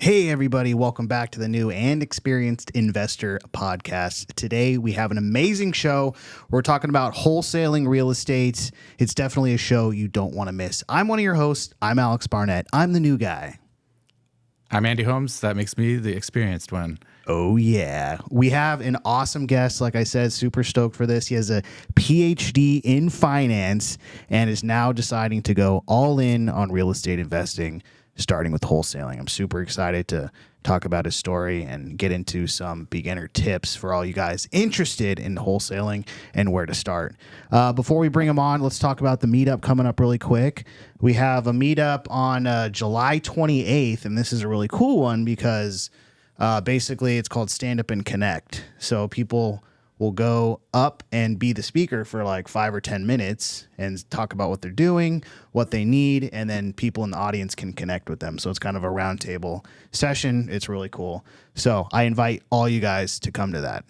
Hey, everybody. Welcome back to the New and Experienced Investor podcast. Today, we have an amazing show. We're talking about wholesaling real estate. It's definitely a show you don't want to miss. I'm one of your hosts. I'm Alex Barnett. I'm the new guy. I'm Andy Holmes. That makes me the experienced one. Oh, yeah. We have an awesome guest. Like I said, super stoked for this. He has a PhD in finance and is now deciding to go all in on real estate investing, starting with wholesaling. I'm super excited to talk about his story and get into some beginner tips for all you guys interested in wholesaling and where to start. Before we bring him on, let's talk about the meetup coming up really quick. We have a meetup on July 28th, and this is a really cool one because basically it's called Stand Up and Connect. So people will go up and be the speaker for like 5 or 10 minutes and talk about what they're doing, what they need, and then people in the audience can connect with them. So it's kind of a roundtable session. It's really cool. So I invite all you guys to come to that.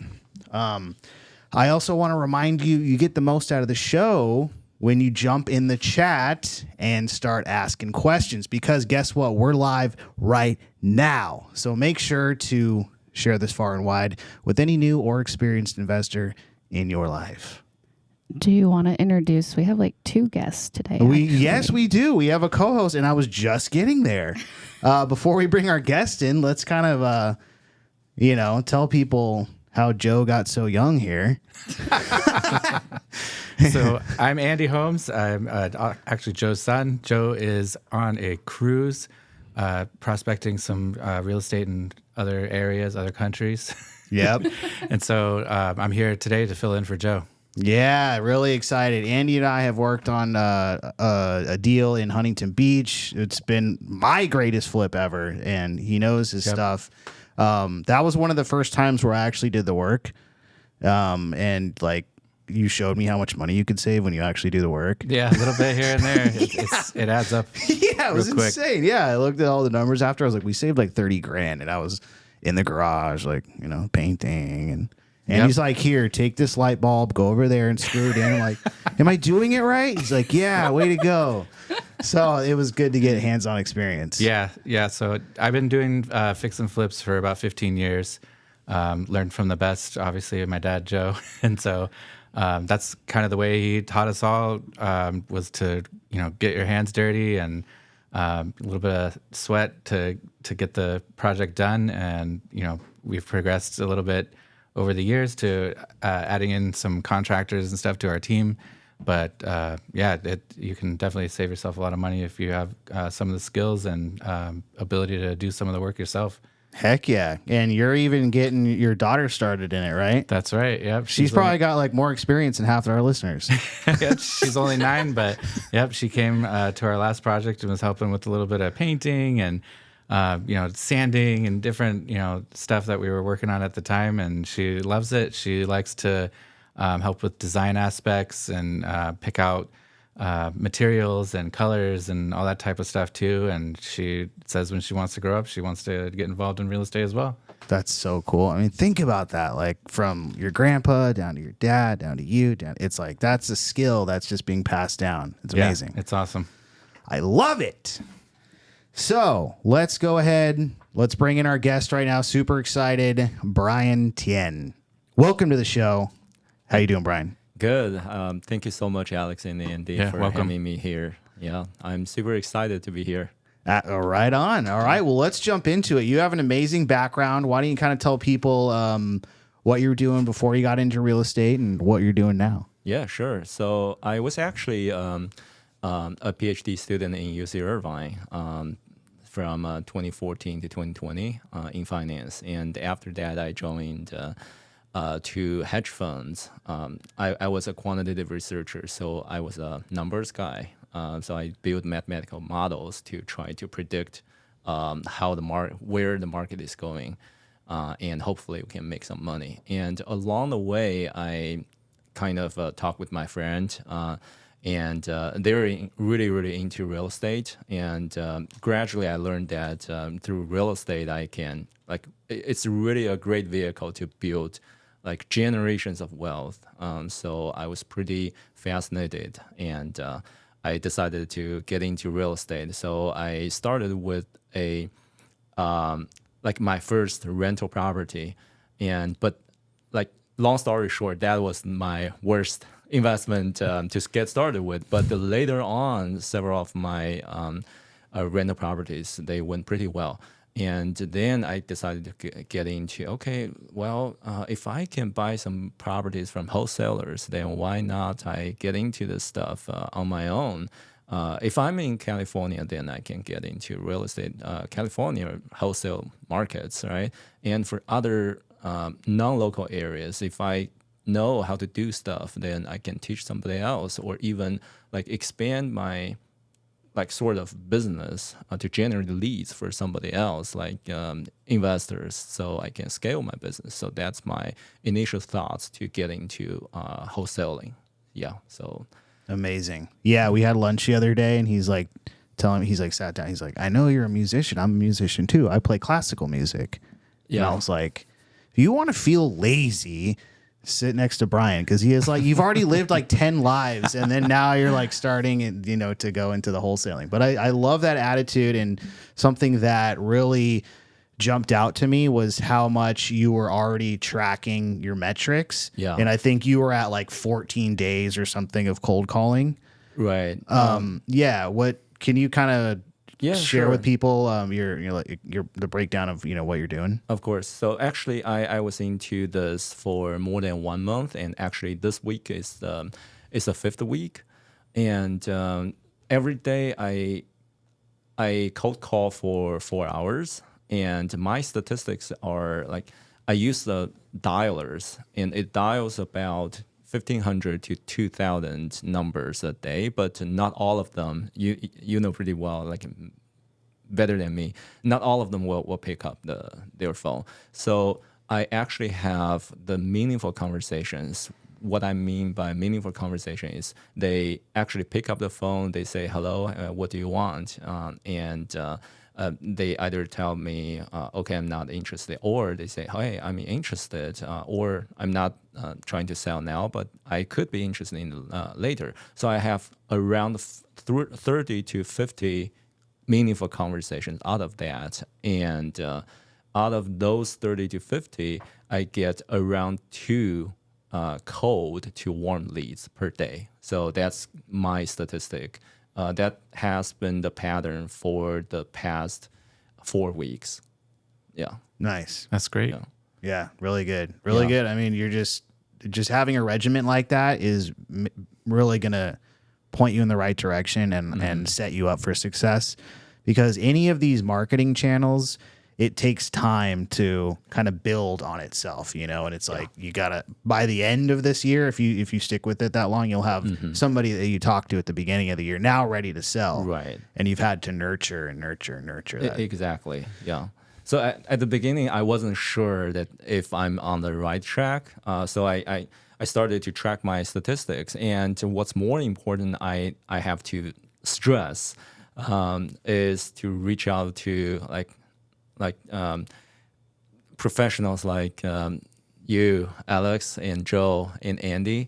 I also want to remind you, you get the most out of the show when you jump in the chat and start asking questions, because guess what? We're live right now. So make sure to share this far and wide with any new or experienced investor in your life. Do you want to introduce? We have like 2 guests today. Yes, we do. We have a co-host, and I was just getting there. Before we bring our guest in, let's kind of, tell people how Joe got so young here. So I'm Andy Holmes. I'm actually Joe's son. Joe is on a cruise prospecting some real estate in other areas, other countries. Yep. And so I'm here today to fill in for Joe. Yeah, really excited. Andy and I have worked on a deal in Huntington Beach. It's been my greatest flip ever, and he knows his stuff. That was one of the first times where I actually did the work. And like, you showed me how much money you could save when you actually do the work. Yeah, a little bit here and there. It adds up. Yeah, it was quick. insane. Yeah, I looked at all the numbers after. I was like, we saved like 30 grand, and I was in the garage, like, painting. And he's like, here, take this light bulb, go over there and screw it in. I'm like, am I doing it right? He's like, yeah, way to go. So it was good to get hands-on experience. Yeah. So I've been doing fix and flips for about 15 years. Learned from the best, obviously, my dad, Joe. And so that's kind of the way he taught us all, was to, get your hands dirty and a little bit of sweat to get the project done. And, we've progressed a little bit over the years to adding in some contractors and stuff to our team. But you can definitely save yourself a lot of money if you have some of the skills and ability to do some of the work yourself. Heck yeah. And you're even getting your daughter started in it, right? That's right. Yep. She's probably got like more experience than half of our listeners. Yep, she's only 9, but yep, she came to our last project and was helping with a little bit of painting and sanding and different stuff that we were working on at the time. And she loves it. She likes to help with design aspects and pick out materials and colors and all that type of stuff too. And she says when she wants to grow up, she wants to get involved in real estate as well. That's so cool. I mean, think about that. Like from your grandpa down to your dad, down to you, it's like, that's a skill that's just being passed down. It's amazing. It's awesome. I love it. So let's go ahead. Let's bring in our guest right now. Super excited. Brian.tian. Welcome to the show. How you doing, Brian? Good. Thank you so much, Alex and Andy, for having me here. Yeah, I'm super excited to be here. Right on. All right. Well, let's jump into it. You have an amazing background. Why don't you kind of tell people what you were doing before you got into real estate and what you're doing now? Yeah, sure. So I was actually a PhD student in UC Irvine from 2014 to 2020 in finance. And after that, I joined 2 hedge funds. I was a quantitative researcher, so I was a numbers guy. So I built mathematical models to try to predict how where the market is going, and hopefully we can make some money. And along the way, I kind of talked with my friend, and they're really, really into real estate. And gradually, I learned that through real estate, it's really a great vehicle to build like generations of wealth. So I was pretty fascinated, and I decided to get into real estate. So I started with a like my first rental property, but like long story short, that was my worst investment to get started with. But later on, several of my rental properties, they went pretty well. And then I decided to get into, okay, well, if I can buy some properties from wholesalers, then why not I get into this stuff on my own? If I'm in California, then I can get into real estate, California wholesale markets, right? And for other non-local areas, if I know how to do stuff, then I can teach somebody else, or even like expand my like sort of business to generate leads for somebody else, like investors, so I can scale my business. So that's my initial thoughts to get into wholesaling. Yeah, so. Amazing. Yeah, we had lunch the other day, and he's like sat down. He's like, I know you're a musician. I'm a musician too. I play classical music. Yeah. And I was like, if you want to feel lazy, sit next to Brian, because he is like, you've already lived like 10 lives, and then now you're like starting, to go into the wholesaling. But I love that attitude, and something that really jumped out to me was how much you were already tracking your metrics. Yeah. And I think you were at like 14 days or something of cold calling. Right. Yeah. What can you kind of share sure. with people the breakdown of what you're doing? Of course. So actually, I was into this for more than 1 month, and actually this week is the fifth week, and every day I cold call for 4 hours, and my statistics are like I use the dialers, and it dials about 1,500 to 2,000 numbers a day, but not all of them, you know pretty well, like better than me, not all of them will pick up their phone. So I actually have the meaningful conversations. What I mean by meaningful conversation is they actually pick up the phone, they say, hello, what do you want? And they either tell me, okay, I'm not interested, or they say, hey, I'm interested, or I'm not trying to sell now, but I could be interested in later. So I have around 30 to 50 meaningful conversations out of that. And out of those 30 to 50, I get around 2 cold to warm leads per day. So that's my statistic. That has been the pattern for the past 4 weeks. Yeah. Nice. That's great. Yeah, really good. Really good. I mean, you're just having a regiment like that is really going to point you in the right direction and set you up for success, because any of these marketing channels, it takes time to kind of build on itself, and it's like you gotta, by the end of this year, if you stick with it that long, you'll have somebody that you talk to at the beginning of the year now ready to sell, right? And you've had to nurture that. Exactly. Yeah. So at the beginning, I wasn't sure that if I'm on the right track. So I started to track my statistics, and what's more important, I have to stress is to reach out to like professionals like you, Alex, and Joe, and Andy.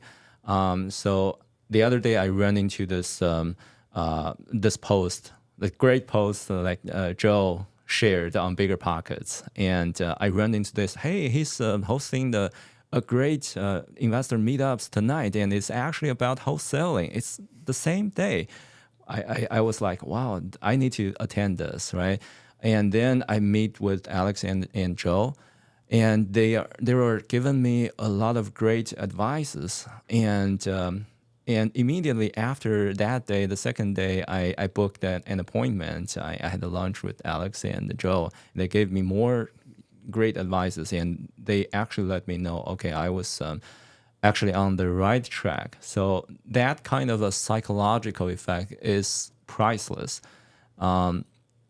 So the other day I ran into this this post, the great post like Joe shared on Bigger Pockets, and I ran into this. Hey, he's hosting a great investor meetups tonight, and it's actually about wholesaling. It's the same day. I was like, wow, I need to attend this, right? And then I meet with Alex and Joe, and they were giving me a lot of great advices. And immediately after that day, the second day, I booked an appointment. I had a lunch with Alex and Joe. They gave me more great advices, and they actually let me know, okay, I was actually on the right track. So that kind of a psychological effect is priceless.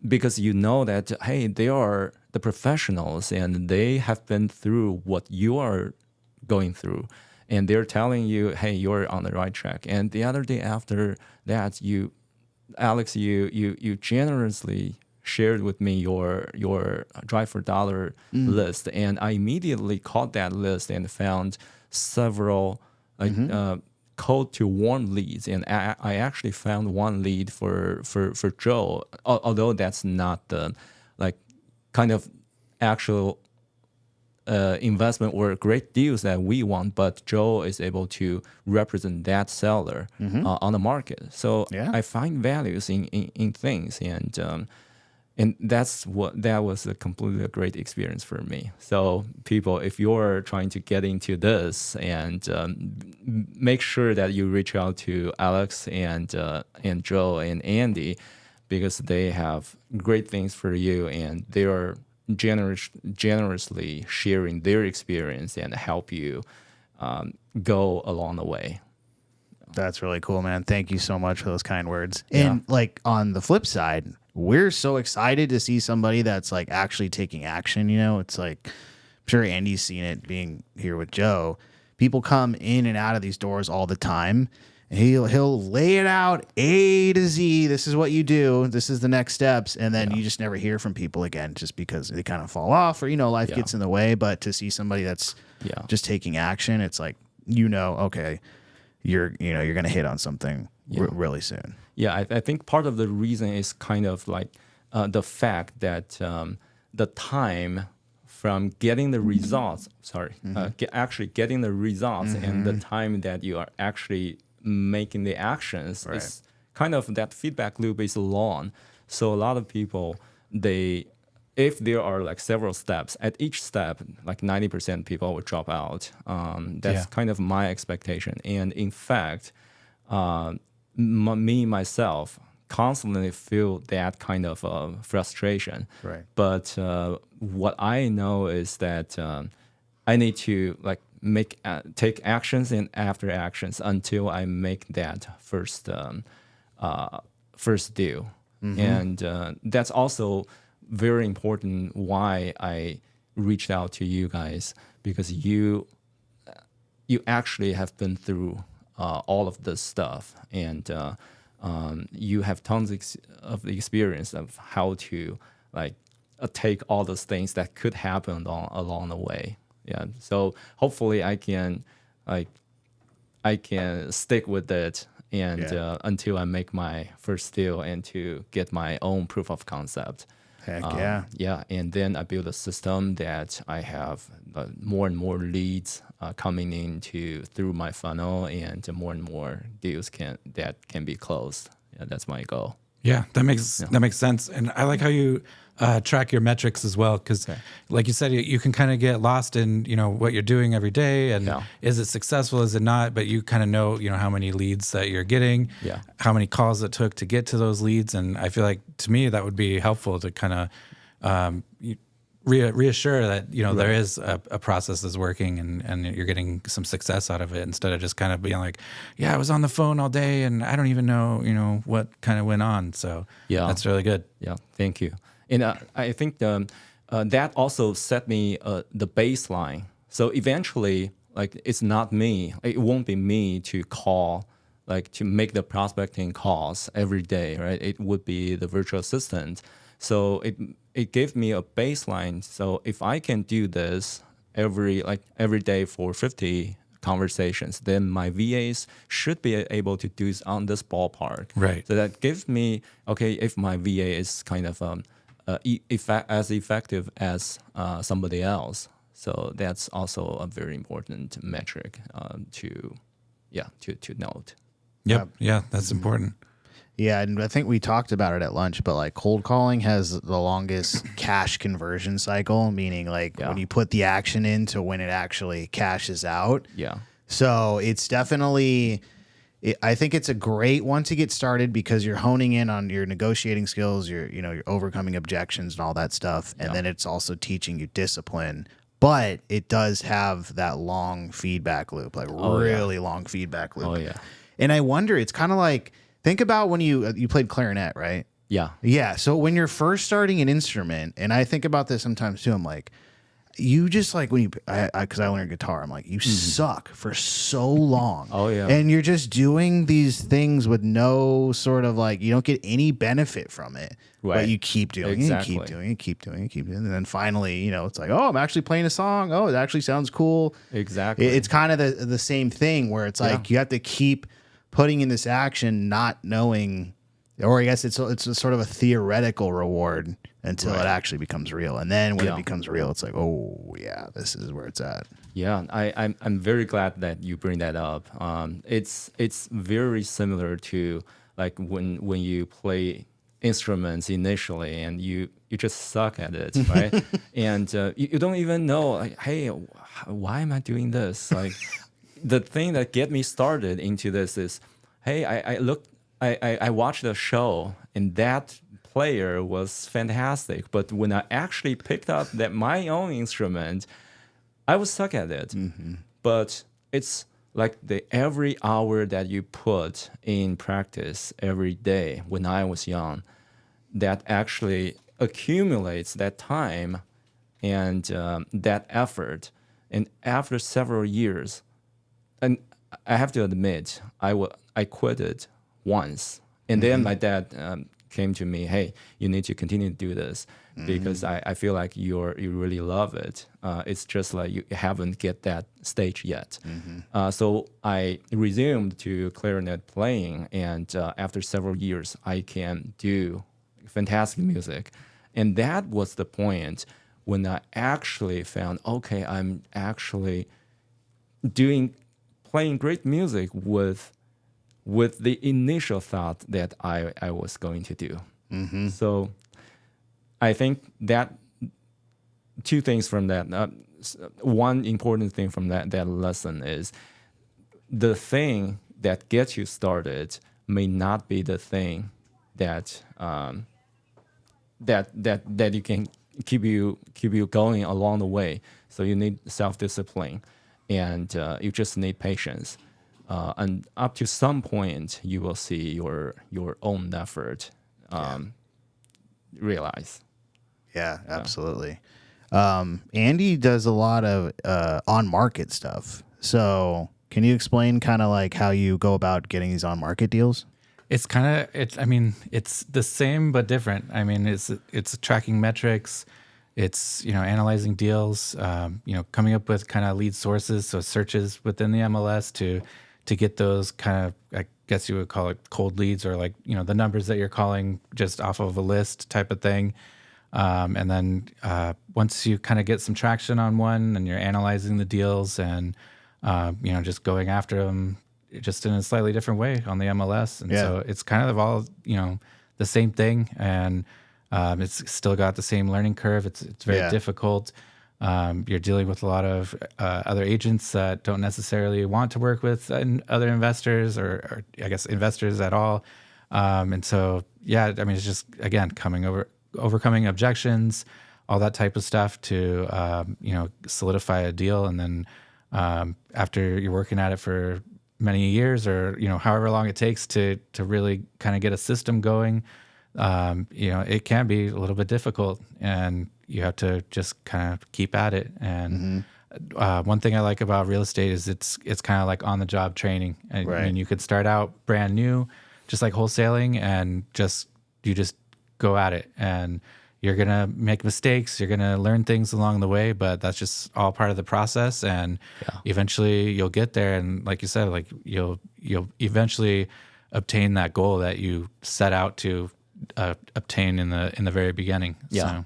Because you know that, hey, they are the professionals and they have been through what you are going through. And they're telling you, hey, you're on the right track. And the other day after that, Alex, you generously shared with me your Drive for Dollar list. And I immediately caught that list and found several cold to warm leads, and I actually found one lead for Joe, although that's not the kind of actual investment or great deals that we want, but Joe is able to represent that seller on the market. So I find values in things, and that was a completely great experience for me. So people, if you're trying to get into this, and make sure that you reach out to Alex and Joe and Andy, because they have great things for you, and they are generously sharing their experience and help you go along the way. That's really cool, man. Thank you so much for those kind words. And like on the flip side, we're so excited to see somebody that's like actually taking action. You know, it's like, I'm sure Andy's seen it being here with Joe. People come in and out of these doors all the time. He'll lay it out A to Z. This is what you do. This is the next steps. And then you just never hear from people again, just because they kind of fall off, or, you know, life gets in the way. But to see somebody that's just taking action, it's like, you know, okay, you're going to hit on something really soon. Yeah, I think part of the reason is kind of like the fact that the time from getting the results, actually getting the results, and the time that you are actually making the actions, is kind of, that feedback loop is long. So a lot of people, if there are like several steps, at each step, like 90% people will drop out. That's kind of my expectation. And in fact, myself constantly feel that kind of frustration. Right. But what I know is that I need to like take actions and after actions until I make that first deal. And that's also very important why I reached out to you guys, because you actually have been through all of this stuff, and you have tons of experience of how to like take all those things that could happen along the way. Yeah. So hopefully I can stick with it and until I make my first deal and to get my own proof of concept. Heck yeah. And then I build a system that I have more and more leads coming in through my funnel, and more and more deals can be closed. Yeah, that's my goal. Yeah, that makes sense. And I like how you track your metrics as well, because like you said, you can kind of get lost in, you know, what you're doing every day, and is it successful, is it not? But you kind of know, you know, how many leads that you're getting, how many calls it took to get to those leads. And I feel like, to me, that would be helpful to kind of reassure that, you know, there is a process that's working, and you're getting some success out of it, instead of just kind of being like, I was on the phone all day and I don't even know, you know, what kind of went on. So that's really good. Yeah, thank you. And I think that also set me the baseline. So eventually, like, it's not me. It won't be me to call, like, to make the prospecting calls every day, right? It would be the virtual assistant. So it gave me a baseline. So if I can do this every day for 50 conversations, then my VAs should be able to do on this ballpark. Right. So that gives me, okay, if my VA is kind of as effective as somebody else. So that's also a very important metric to note. Yep. Yeah, that's important. Yeah, and I think we talked about it at lunch, but like cold calling has the longest cash conversion cycle, meaning like when you put the action in to when it actually cashes out. Yeah. So it's definitely, I think it's a great one to get started, because you're honing in on your negotiating skills, you're overcoming objections and all that stuff. And then it's also teaching you discipline, but it does have that long feedback loop, like really long feedback loop. Oh yeah. And I wonder, it's kind of like, think about when you played clarinet, right? Yeah. Yeah. So when you're first starting an instrument, and I think about this sometimes too, I'm like, you just like because I learned guitar, I'm like, you suck for so long. Oh yeah. And you're just doing these things with no sort of like, you don't get any benefit from it. Right. But you keep doing it, you keep doing it, keep doing it. And then finally, it's like, oh, I'm actually playing a song. Oh, it actually sounds cool. Exactly. It's kind of the same thing where it's like you have to keep putting in this action, not knowing, or I guess it's a sort of a theoretical reward until it actually becomes real. And then when it becomes real, it's like, oh yeah, this is where it's at. Yeah, I'm very glad that you bring that up. It's very similar to like when you play instruments initially and you just suck at it, right? And you don't even know, like, hey, why am I doing this? Like the thing that get me started into this is, hey, I watched a show and that player was fantastic, but when I actually picked up my own instrument, I was stuck at it. But it's like every hour that you put in practice every day when I was young, that actually accumulates that time and that effort. And after several years, and I have to admit, I quit it once. And then my dad came to me, hey, you need to continue to do this because I feel like you really love it. It's just like you haven't get that stage yet. So I resumed to clarinet playing, and after several years, I can do fantastic music. And that was the point when I actually found, okay, I'm actually playing great music with the initial thought that I was going to do. So I think that two things from that. One important thing from that lesson is the thing that gets you started may not be the thing that that you can keep you going along the way. So you need self-discipline, and you just need patience. And up to some point, you will see your own effort realize. Yeah, absolutely. Andy does a lot of on-market stuff. So can you explain kind of like how you go about getting these on-market deals? It's it's the same but different. I mean, it's tracking metrics. It's, analyzing deals, coming up with kind of lead sources, so searches within the MLS to get those kind of, I guess you would call it cold leads, or like, the numbers that you're calling just off of a list type of thing. And then once you kind of get some traction on one and you're analyzing the deals and, just going after them just in a slightly different way on the MLS. And so it's kind of all, the same thing. And it's still got the same learning curve. It's very difficult. You're dealing with a lot of other agents that don't necessarily want to work with other investors or I guess investors at all. And so, it's just, again, overcoming objections, all that type of stuff to, solidify a deal. And then after you're working at it for many years or, however long it takes to really kind of get a system going, it can be a little bit difficult and you have to just kind of keep at it. And one thing I like about real estate is it's kind of like on the job training. I mean, you could start out brand new, just like wholesaling, and you just go at it, and you're going to make mistakes. You're going to learn things along the way, but that's just all part of the process. And eventually you'll get there. And like you said, like you'll eventually obtain that goal that you set out to obtain in the very beginning. So,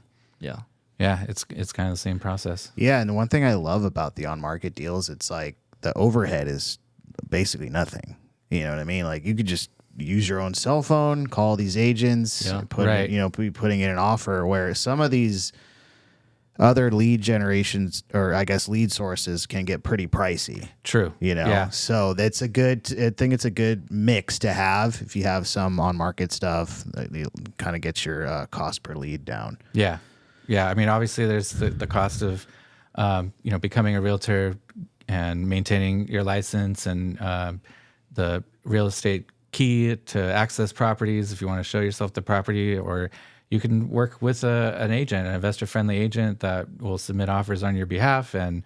it's kind of the same process. Yeah. And the one thing I love about the on-market deals, it's like the overhead is basically nothing. You know what I mean? Like you could just use your own cell phone, call these agents, be putting in an offer, where some of these other lead generations, or I guess lead sources, can get pretty pricey. True. So I think it's a good mix to have. If you have some on-market stuff, it kind of gets your cost per lead down. Yeah. I mean, obviously there's the cost of, becoming a realtor and maintaining your license and the real estate key to access properties if you want to show yourself the property, or you can work with an agent, an investor-friendly agent that will submit offers on your behalf and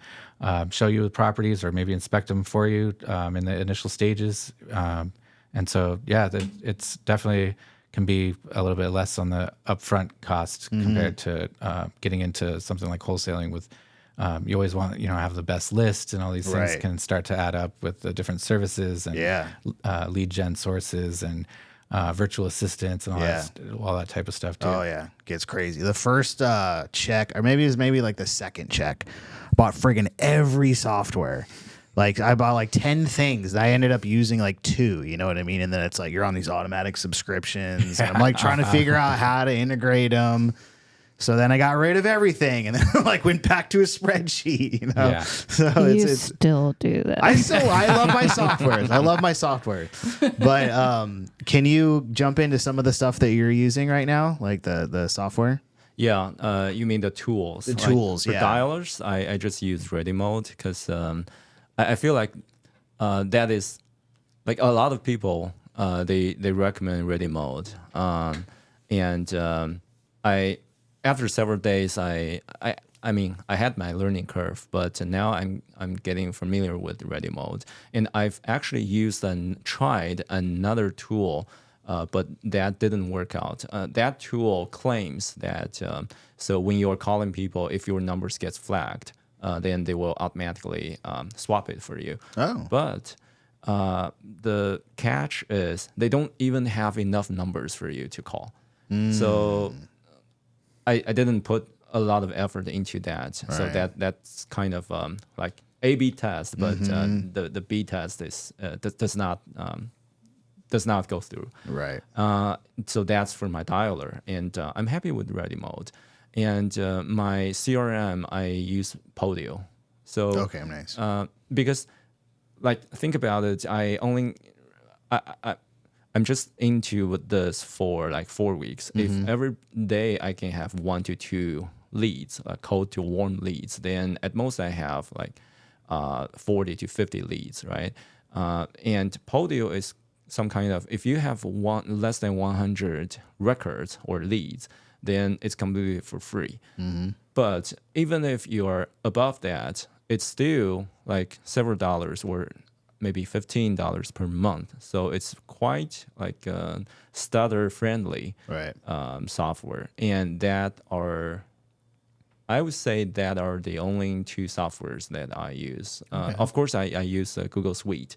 show you the properties or maybe inspect them for you in the initial stages. And so, it's definitely can be a little bit less on the upfront cost compared to getting into something like wholesaling with you always want to have the best list, and all these things can start to add up with the different services and lead gen sources, and virtual assistants and all that type of stuff too. Oh yeah, gets crazy. The first check, or maybe it was like the second check, bought friggin' every software. Like I bought like 10 things. I ended up using like 2, you know what I mean? And then it's like you're on these automatic subscriptions. And I'm like trying to figure out how to integrate them. So then I got rid of everything and then like went back to a spreadsheet, you know? Yeah. So You it's still do that. I love my softwares. I love my software. But can you jump into some of the stuff that you're using right now? Like the software? Yeah, you mean the tools? The tools, for yeah. dialers, I just use Ready Mode because I feel like that is like a lot of people they recommend Ready Mode, and I after several days I mean I had my learning curve, but now I'm getting familiar with Ready Mode, and I've actually used and tried another tool. But that didn't work out. That tool claims that so when you're calling people, if your numbers gets flagged, then they will automatically swap it for you. Oh. But the catch is they don't even have enough numbers for you to call. So I didn't put a lot of effort into that. So Right. that's kind of like A/B test, but the B test is does not go through. Right. So that's for my dialer, and I'm happy with Ready Mode. And my CRM, I use Podio. So Okay, nice. because, like, think about it. I'm just into this for like 4 weeks. If every day I can have 1 to 2 leads, cold to warm leads, then at most I have like 40 to 50 leads, right? And Podio is some kind of, if you have less than 100 records or leads, then it's completely for free. But even if you are above that, it's still like several dollars or maybe $15 per month. So it's quite like stutter friendly Right. software. And I would say that are the only 2 softwares that I use. Of course, I use Google Suite.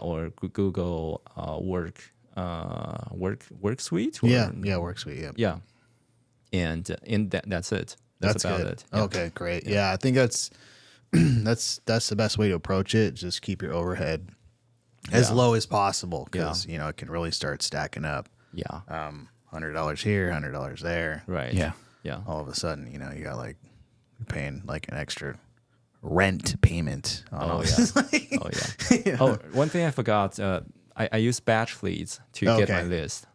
Or Google Work Suite. Yeah, work suite. Yeah. Yeah, and that's it. That's about good. it. Yeah. Okay, great. Yeah, I think that's that's the best way to approach it. Just keep your overhead as low as possible because you know it can really start stacking up. Yeah. $100 here, $100 there. Right. Yeah. Yeah. All of a sudden, you know, you got like you're paying like an extra rent payment. On all this. Oh yeah. Oh, one thing I forgot. I use batch leads to get my list.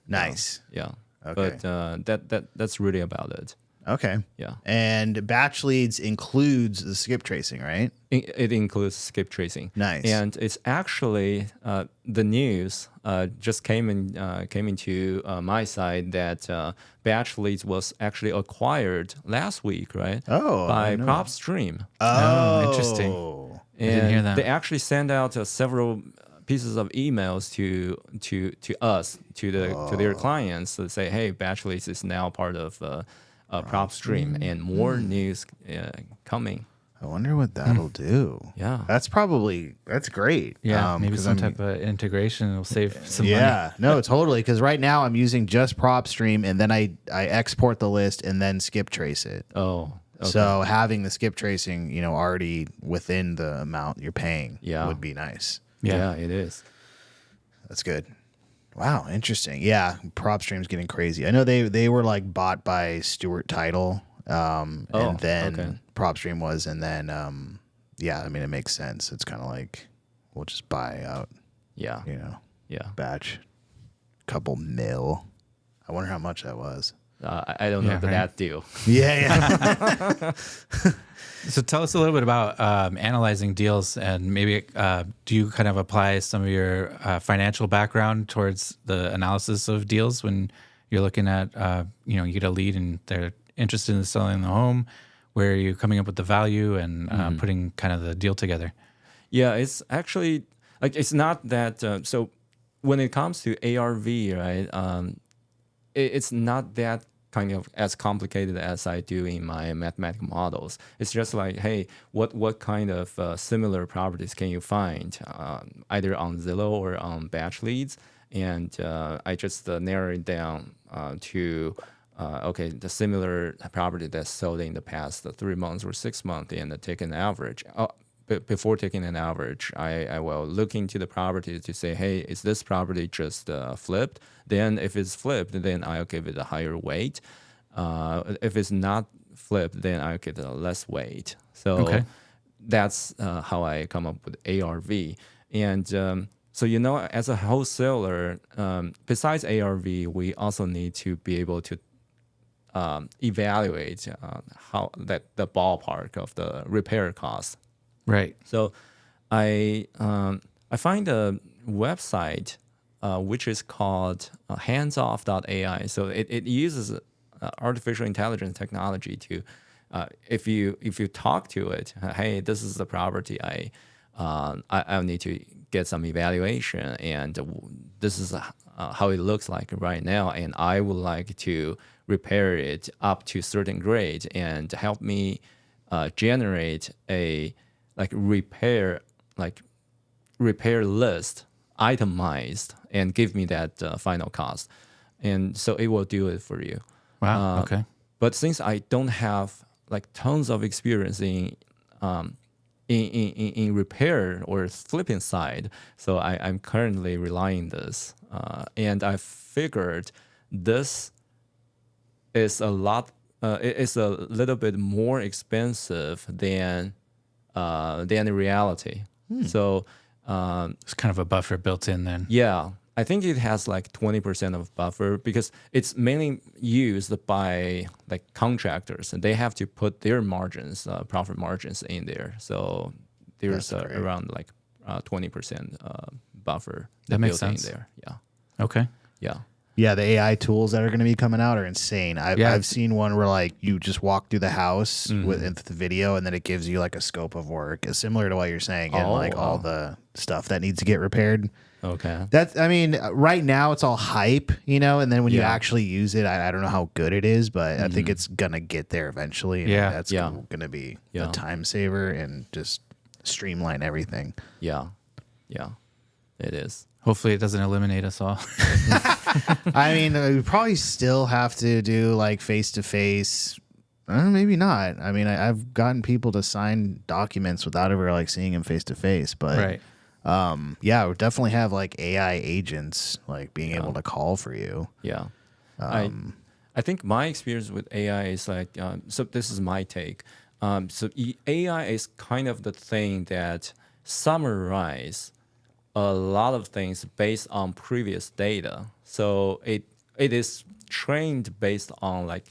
Nice. Yeah. Okay. But that's really about it. Okay. Yeah. And batch leads includes the skip tracing, right? It includes skip tracing. Nice. And it's actually the news just came into my side that batch leads was actually acquired last week, right? Oh, I by didn't know PropStream. Oh, interesting. And didn't hear that. they actually send out several pieces of emails to us to their clients to say, hey, batch leads is now part of PropStream, and more news coming. I wonder what that'll do. Yeah. That's great. Yeah, maybe 'cause some I'm- type of integration will save some Yeah, no, totally. Because right now I'm using just PropStream, and then I export the list and then skip trace it. Oh, okay. So having the skip tracing, you know, already within the amount you're paying, Yeah. would be nice. yeah, it is. That's good. Wow, interesting. Yeah, PropStream's getting crazy. I know they were like bought by Stewart Title, and then okay. PropStream was, and then yeah, I mean it makes sense. It's kind of like we'll just buy out, Yeah, you know, yeah. batch, couple mil. I wonder how much that was. I don't know Yeah, the right. that deal. Yeah. So tell us a little bit about analyzing deals, and maybe do you kind of apply some of your financial background towards the analysis of deals when you're looking at, you get a lead and they're interested in selling the home, where are you coming up with the value and putting kind of the deal together? Yeah, it's actually like it's not that. So when it comes to ARV, right? It's not that kind of as complicated as I do in my mathematical models. It's just like, hey, what kind of similar properties can you find either on Zillow or on batch leads, and I just narrowed it down to okay, the similar property that's sold in the past 3 months or 6 months, and take an average. Before taking an average, I will look into the property to say, hey, is this property just flipped? Then if it's flipped, then I'll give it a higher weight. If it's not flipped, then I'll give it a less weight. So that's how I come up with ARV. And so, as a wholesaler, besides ARV, we also need to be able to evaluate how the ballpark of the repair cost. Right. So I find a website which is called handsoff.ai. So it uses artificial intelligence technology to if you talk to it, hey, this is the property I'll need to get some evaluation, and this is how it looks like right now, and I would like to repair it up to certain grade, and help me generate a repair list itemized, and give me that final cost, and so it will do it for you. Wow. Okay. But since I don't have tons of experience in repair or flipping side, so I'm currently relying this, and I figured this is a little bit more expensive than the reality. So It's kind of a buffer built in then. yeah, I think it has 20% of buffer, because it's mainly used by contractors, and they have to put their margins, profit margins in there. So there's around 20% buffer That makes built sense. in there. Yeah, Okay. yeah. Yeah, the AI tools that are going to be coming out are insane. I've seen one where you just walk through the house with the video, and then it gives you a scope of work, it's similar to what you're saying, and all the stuff that needs to get repaired. Okay. Right now it's all hype, and then when you actually use it, I don't know how good it is, but I think it's gonna get there eventually. And that's gonna be a time saver and just streamline everything. Yeah, yeah, it is. Hopefully it doesn't eliminate us all. We probably still have to do face to face. Maybe not. I've gotten people to sign documents without ever seeing them face to face, but Right. we definitely have AI agents being able to call for you. Yeah. I think my experience with AI is so this is my take. AI is kind of the thing that summarize a lot of things based on previous data. So it is trained based on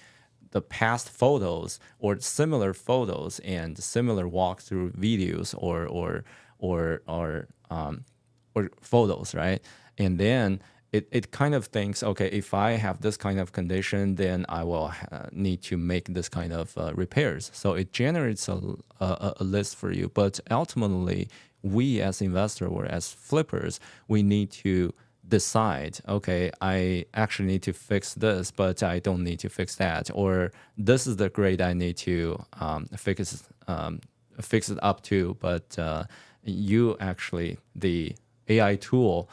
the past photos or similar photos and similar walkthrough videos or photos, right? And then it kind of thinks, okay, if I have this kind of condition, then I will need to make this kind of repairs. So it generates a list for you. But ultimately, we as investors or as flippers, we need to decide, okay, I actually need to fix this, but I don't need to fix that. Or this is the grade I need to fix it up to, but you actually, the AI tool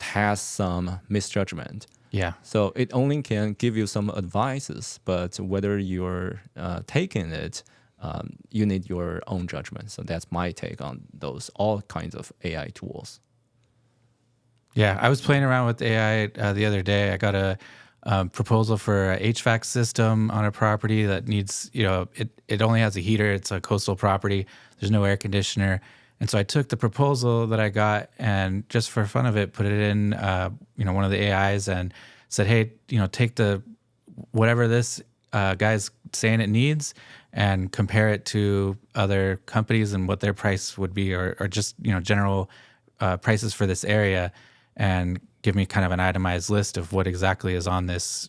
has some misjudgment. Yeah. So it only can give you some advices, but whether you're taking it, you need your own judgment. So that's my take on all kinds of AI tools. Yeah, I was playing around with AI the other day. I got a proposal for a HVAC system on a property that needs, it only has a heater. It's a coastal property. There's no air conditioner. And so I took the proposal that I got and just for fun of it, put it in, one of the AIs and said, hey, take whatever this guy's saying it needs and compare it to other companies and what their price would be, or just, general prices for this area, and give me kind of an itemized list of what exactly is on this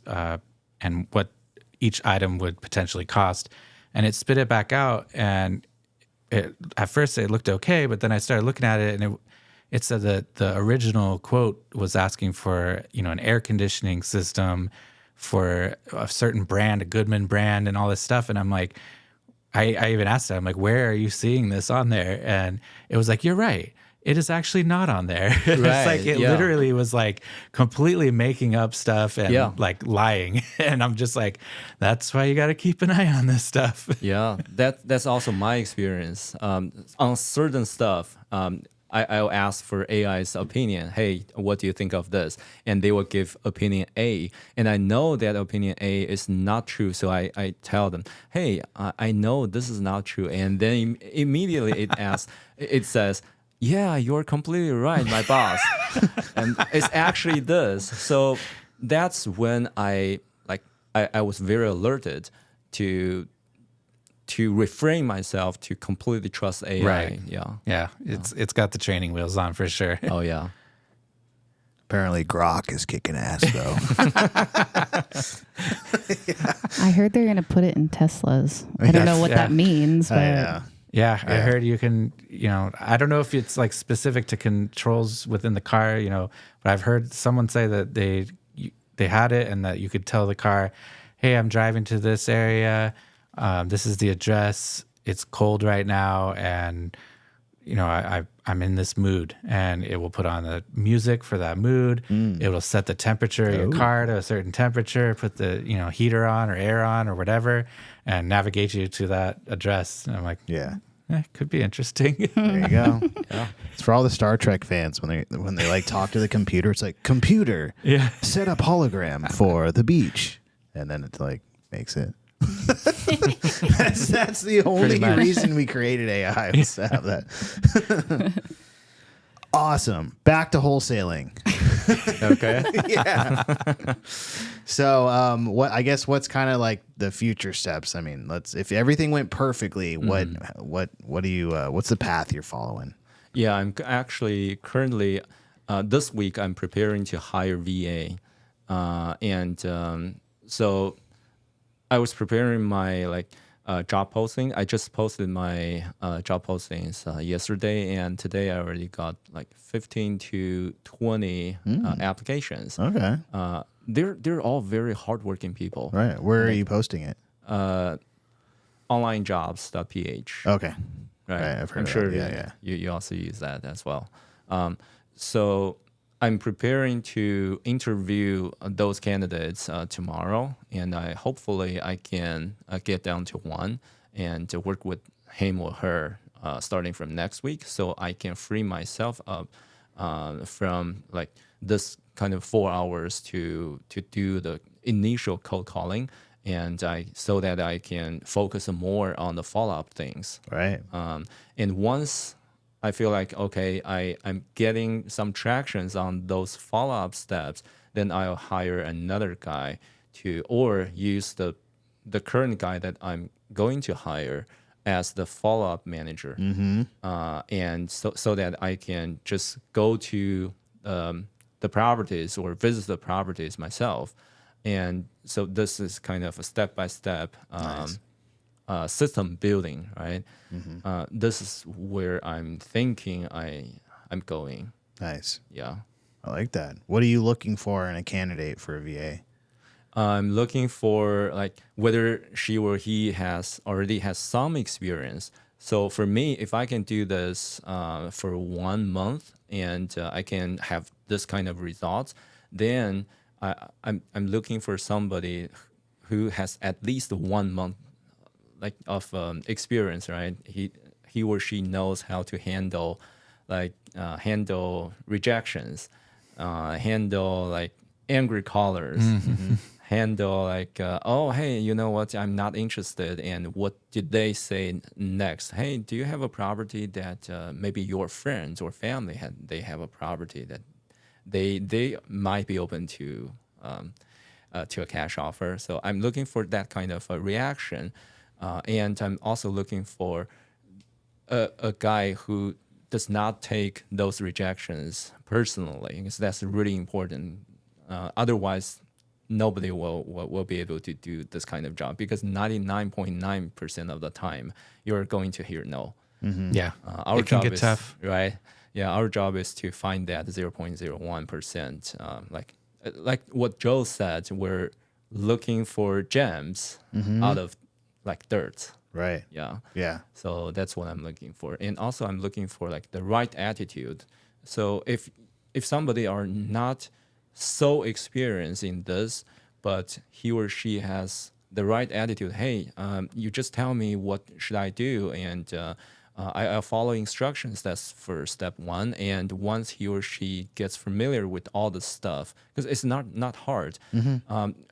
and what each item would potentially cost. And it spit it back out, and at first it looked okay, but then I started looking at it, and it said that the original quote was asking for, an air conditioning system for a certain brand, a Goodman brand, and all this stuff. And I'm like, I even asked it, I'm like, where are you seeing this on there? And it was like, you're right. it is actually not on there. It's Right, like it yeah. literally was like completely making up stuff and Yeah. like lying. And I'm just like, that's why you got to keep an eye on this stuff. Yeah, that's also my experience. On certain stuff, I'll ask for AI's opinion. Hey, what do you think of this? And they will give opinion A. And I know that opinion A is not true. So I tell them, hey, I know this is not true. And then immediately it says, yeah, you're completely right, my boss. And it's actually this. So that's when I was very alerted to refrain myself to completely trust AI. Right. Yeah. Yeah, it's got the training wheels on for sure. Oh yeah. Apparently, Grok is kicking ass, though. I heard they're going to put it in Teslas. I don't know what that means, but Yeah. Yeah, I heard you can, I don't know if it's like specific to controls within the car, but I've heard someone say that they had it and that you could tell the car, hey, I'm driving to this area. This is the address. It's cold right now. And, I'm in this mood, and it will put on the music for that mood. It will set the temperature of your car to a certain temperature, put the, heater on or air on or whatever, and navigate you to that address. And I'm like, Yeah. could be interesting. There you go. Yeah. It's for all the Star Trek fans when they like talk to the computer. It's like, computer, set up hologram for the beach, and then it like makes it. that's the only reason we created AI was to have that. Awesome. Back to wholesaling. Okay. Yeah. So, what's kind of like the future steps? I mean, if everything went perfectly, what do you, what's the path you're following? Yeah, I'm actually currently this week I'm preparing to hire VA, so I was preparing my job posting. I just posted my job postings yesterday, and today I already got 15 to 20 applications. Okay. They're all very hardworking people. Right. Where are you posting it? Onlinejobs.ph. Okay. Right. Right, I've heard I'm of sure that. Yeah. you also use that as well. So I'm preparing to interview those candidates tomorrow, and hopefully I can get down to one and to work with him or her starting from next week, so I can free myself up from this kind of 4 hours to do the initial cold calling, and so that I can focus more on the follow-up things. Right. And once I feel like, okay, I'm getting some tractions on those follow-up steps, then I'll hire another guy or use the current guy that I'm going to hire as the follow-up manager. And so that I can just go to the properties or visit the properties myself. And so this is kind of a step-by-step system building, right? This is where I'm thinking I'm going. Nice. Yeah. I like that. What are you looking for in a candidate for a VA? I'm looking for whether she or he already has some experience. So for me, if I can do this for 1 month and I can have this kind of results, then I'm looking for somebody who has at least 1 month of experience, right? He or she knows how to handle handle rejections, handle angry callers, handle oh, hey, you know what, I'm not interested, and what did they say next? Hey, do you have a property that maybe your friends or family have a property that they might be open to a cash offer? So I'm looking for that kind of a reaction. And I'm also looking for a guy who does not take those rejections personally, because that's really important. Otherwise, nobody will be able to do this kind of job, because 99.9% of the time you're going to hear no. Yeah, Our it can job get is tough. right. Yeah, our job is to find that 0.01%. Like what Joe said, we're looking for gems out of dirt. Right. Yeah. Yeah. So that's what I'm looking for. And also I'm looking for like the right attitude. So if somebody are not so experienced in this, but he or she has the right attitude, hey, you just tell me what should I do, and I'll follow instructions. That's for step one. And once he or she gets familiar with all the stuff, because it's not hard,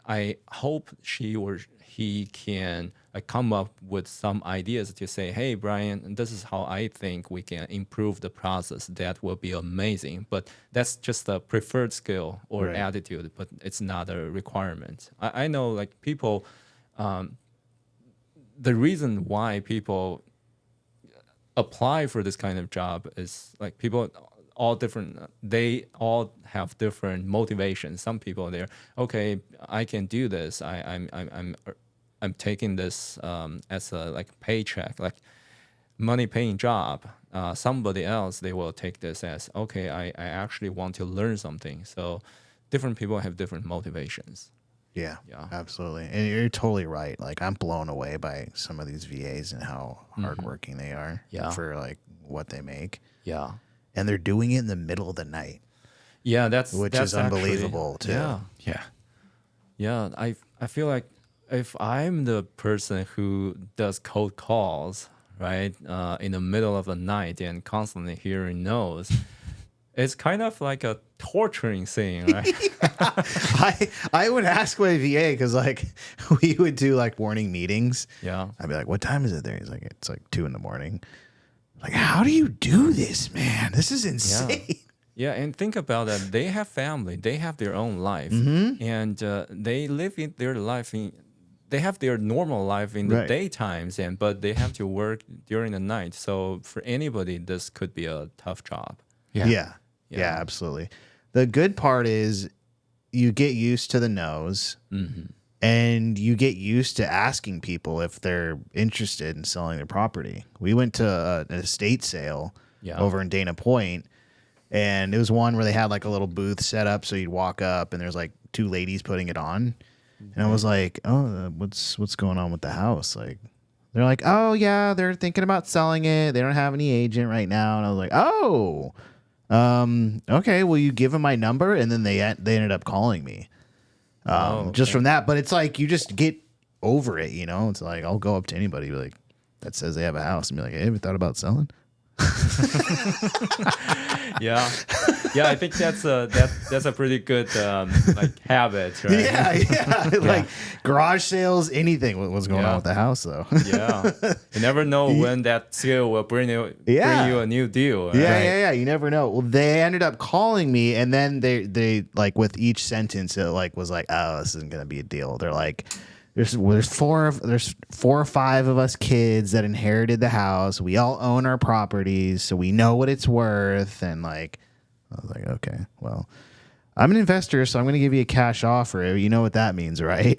I hope she or he can come up with some ideas to say, hey, Brian, this is how I think we can improve the process. That will be amazing. But that's just a preferred skill or attitude, but it's not a requirement. I know like people, the reason why people apply for this kind of job is like people all different. They all have different motivations. Some people they're okay, I can do this. I'm taking this as a like paycheck, like money paying job. Somebody else they will take this as okay, I actually want to learn something. So different people have different motivations. Yeah, absolutely. And you're totally right. Like I'm blown away by some of these VAs and how hardworking they are for like what they make. Yeah. And they're doing it in the middle of the night. Yeah, that's unbelievable actually, too. Yeah. I feel like if I'm the person who does cold calls, right, in the middle of the night and constantly hearing no's, it's kind of like a torturing thing, right? I would ask my VA because like we would do like morning meetings. Yeah. I'd be like, "What time is it there?" He's like, "It's like 2 a.m." Like, how do you do this, man? This is insane. Yeah, and think about that. They have family. They have their own life, and they live in their life they have their normal life in the daytimes, but they have to work during the night. So for anybody, this could be a tough job. Yeah, absolutely. The good part is you get used to the no's, and you get used to asking people if they're interested in selling their property. We went to an estate sale over in Dana Point, and it was one where they had like a little booth set up, so you'd walk up, and there's like 2 ladies putting it on. And I was like, "Oh, what's going on with the house?" Like, they're like, "Oh yeah, they're thinking about selling it. They don't have any agent right now." And I was like, "Oh, okay. Will you give them my number?" And then they ended up calling me, just from that. But it's like you just get over it, you know. It's like I'll go up to anybody like that says they have a house and be like, "Hey, have you thought about selling?" Yeah, I think that's a pretty good like habit, right? Yeah. Like garage sales, anything. What's going on with the house, though? Yeah, you never know when that sale will bring you a new deal. Right? Yeah. You never know. Well, they ended up calling me, and then they like with each sentence, it like was like, "Oh, this isn't gonna be a deal." They're like, There's 4 or 5 of us kids that inherited the house. We all own our properties, so we know what it's worth. And like, I was like, okay, well, I'm an investor, so I'm going to give you a cash offer. You know what that means, right?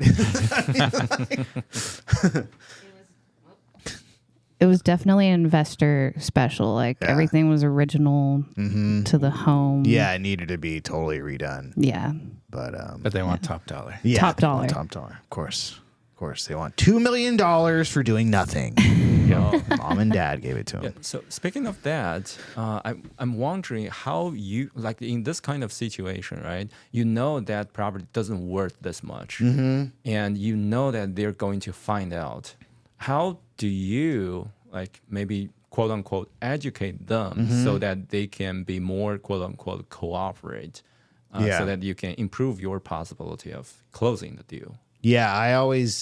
It was definitely an investor special. Like everything was original to the home. Yeah, it needed to be totally redone. Yeah, but they want top dollar. Yeah, top dollar. Top dollar, of course. Of course, they want $2 million for doing nothing. Mom and dad gave it to them. Yeah, so speaking of that, I'm wondering how you like in this kind of situation, right? You know that property doesn't worth this much, and you know that they're going to find out. How do you like maybe quote unquote educate them so that they can be more quote unquote cooperate, so that you can improve your possibility of closing the deal? Yeah,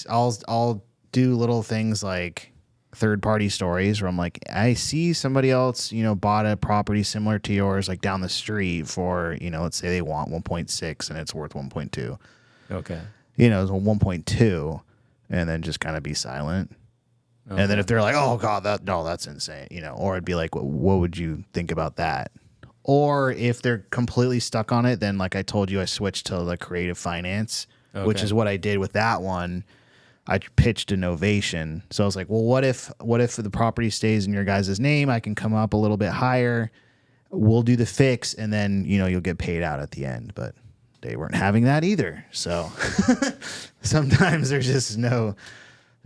I'll do little things like third-party stories where I'm like, I see somebody else, bought a property similar to yours, like down the street for, let's say they want 1.6 and it's worth 1.2. Okay. It's 1.2, and then just kind of be silent. Okay. And then if they're like, oh God, that's insane, or I'd be like, what would you think about that? Or if they're completely stuck on it, then like I told you, I switched to the creative finance. Okay. Which is what I did with that one. I pitched a novation. So I was like, well, what if the property stays in your guys' name? I can come up a little bit higher. We'll do the fix, and then, you'll get paid out at the end. But they weren't having that either. So sometimes there's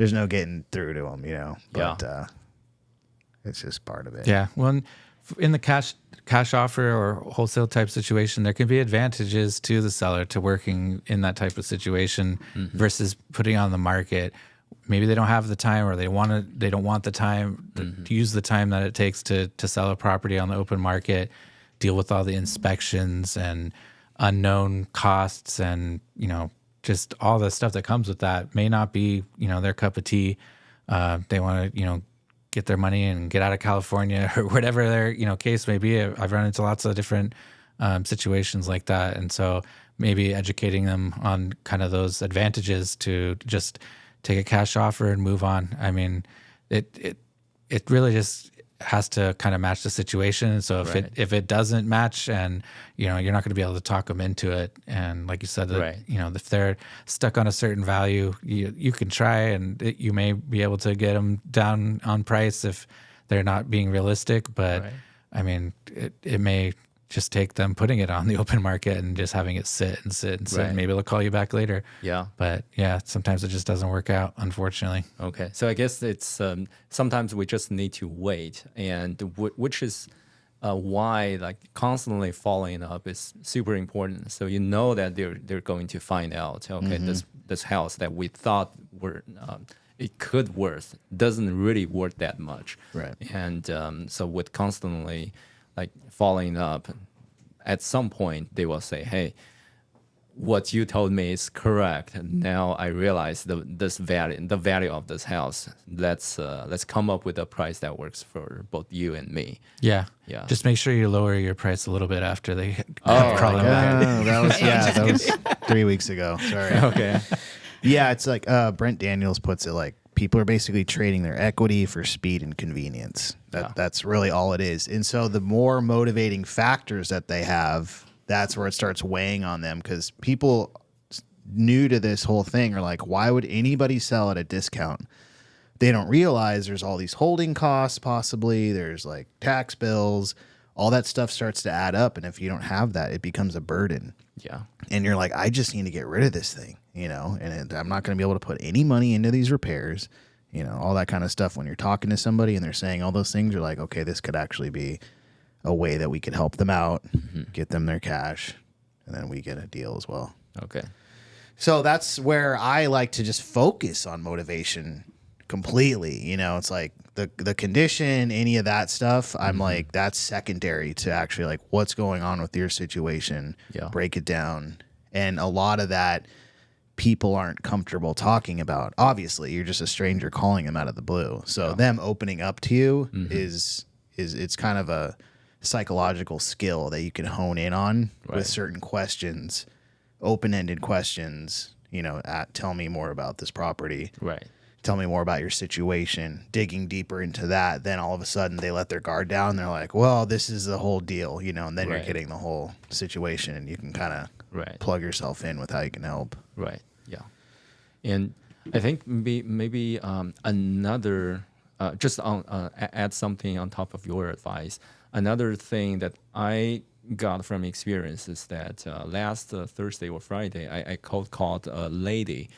there's no getting through to them, but it's just part of it. Yeah. Well, in the cash offer or wholesale type situation, there can be advantages to the seller to working in that type of situation versus putting on the market. Maybe they don't have the time, or they don't want the time to use the time that it takes to sell a property on the open market, deal with all the inspections and unknown costs, and just all the stuff that comes with that may not be their cup of tea. They want to get their money and get out of California or whatever their case may be. I've run into lots of different situations like that, and so maybe educating them on kind of those advantages to just take a cash offer and move on. I mean, it really just has to kind of match the situation. And so if it doesn't match, and you're not going to be able to talk them into it, and like you said, that, if they're stuck on a certain value, you can try, and you may be able to get them down on price if they're not being realistic. But I mean, it may just take them putting it on the open market and just having it sit. And maybe they'll call you back later. Yeah. But sometimes it just doesn't work out, unfortunately. Okay. So I guess it's sometimes we just need to wait, and which is why like constantly following up is super important. So that they're going to find out, okay, this house that we thought it could worth doesn't really worth that much. Right. And so with constantly like following up, at some point they will say, hey, what you told me is correct. Now I realize the value of this house. Let's come up with a price that works for both you and me. Yeah. Just make sure you lower your price a little bit after they call them back. That was 3 weeks ago. Sorry. Okay. Yeah, it's like Brent Daniels puts it, like people are basically trading their equity for speed and convenience. That's really all it is. And so the more motivating factors that they have, that's where it starts weighing on them, because people new to this whole thing are like, why would anybody sell at a discount? They don't realize there's all these holding costs, possibly there's like tax bills, all that stuff starts to add up. And if you don't have that, it becomes a burden. Yeah. And you're like, I just need to get rid of this thing, and I'm not going to be able to put any money into these repairs, all that kind of stuff. When you're talking to somebody and they're saying all those things, you're like, okay, this could actually be a way that we could help them out, get them their cash, and then we get a deal as well. Okay. So that's where I like to just focus on motivation completely. It's like the condition, any of that stuff, I'm like, that's secondary to actually like what's going on with your situation. Yeah. Break it down. And a lot of that people aren't comfortable talking about. Obviously, you're just a stranger calling them out of the blue. So them opening up to you is it's kind of a psychological skill that you can hone in on with certain questions, open-ended questions, tell me more about this property. Right. Tell me more about your situation, digging deeper into that. Then all of a sudden they let their guard down. They're like, well, this is the whole deal, and then you're getting the whole situation, and you can kind of plug yourself in with how you can help. Right. Yeah. And I think maybe another, just add something on top of your advice. Another thing that I got from experience is that last Thursday or Friday, I called a lady.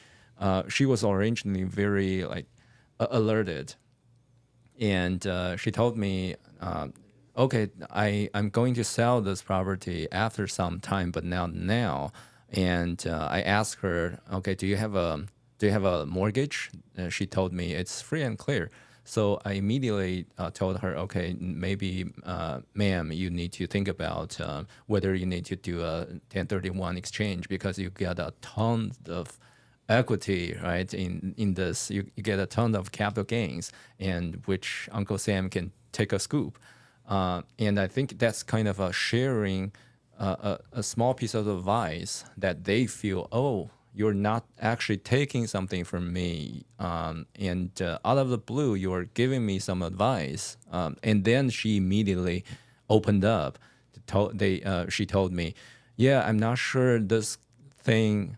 She was originally very alerted, and she told me, "Okay, I'm going to sell this property after some time, but not now." And I asked her, "Okay, do you have a mortgage?" She told me it's free and clear. So I immediately told her, okay, maybe, ma'am, you need to think about whether you need to do a 1031 exchange, because you get a ton of equity, right? In this, you get a ton of capital gains, and which Uncle Sam can take a scoop. And I think that's kind of a sharing a small piece of advice that they feel, oh, you're not actually taking something from me, and out of the blue, you're giving me some advice. And then she immediately opened up. She told me, yeah, I'm not sure this thing,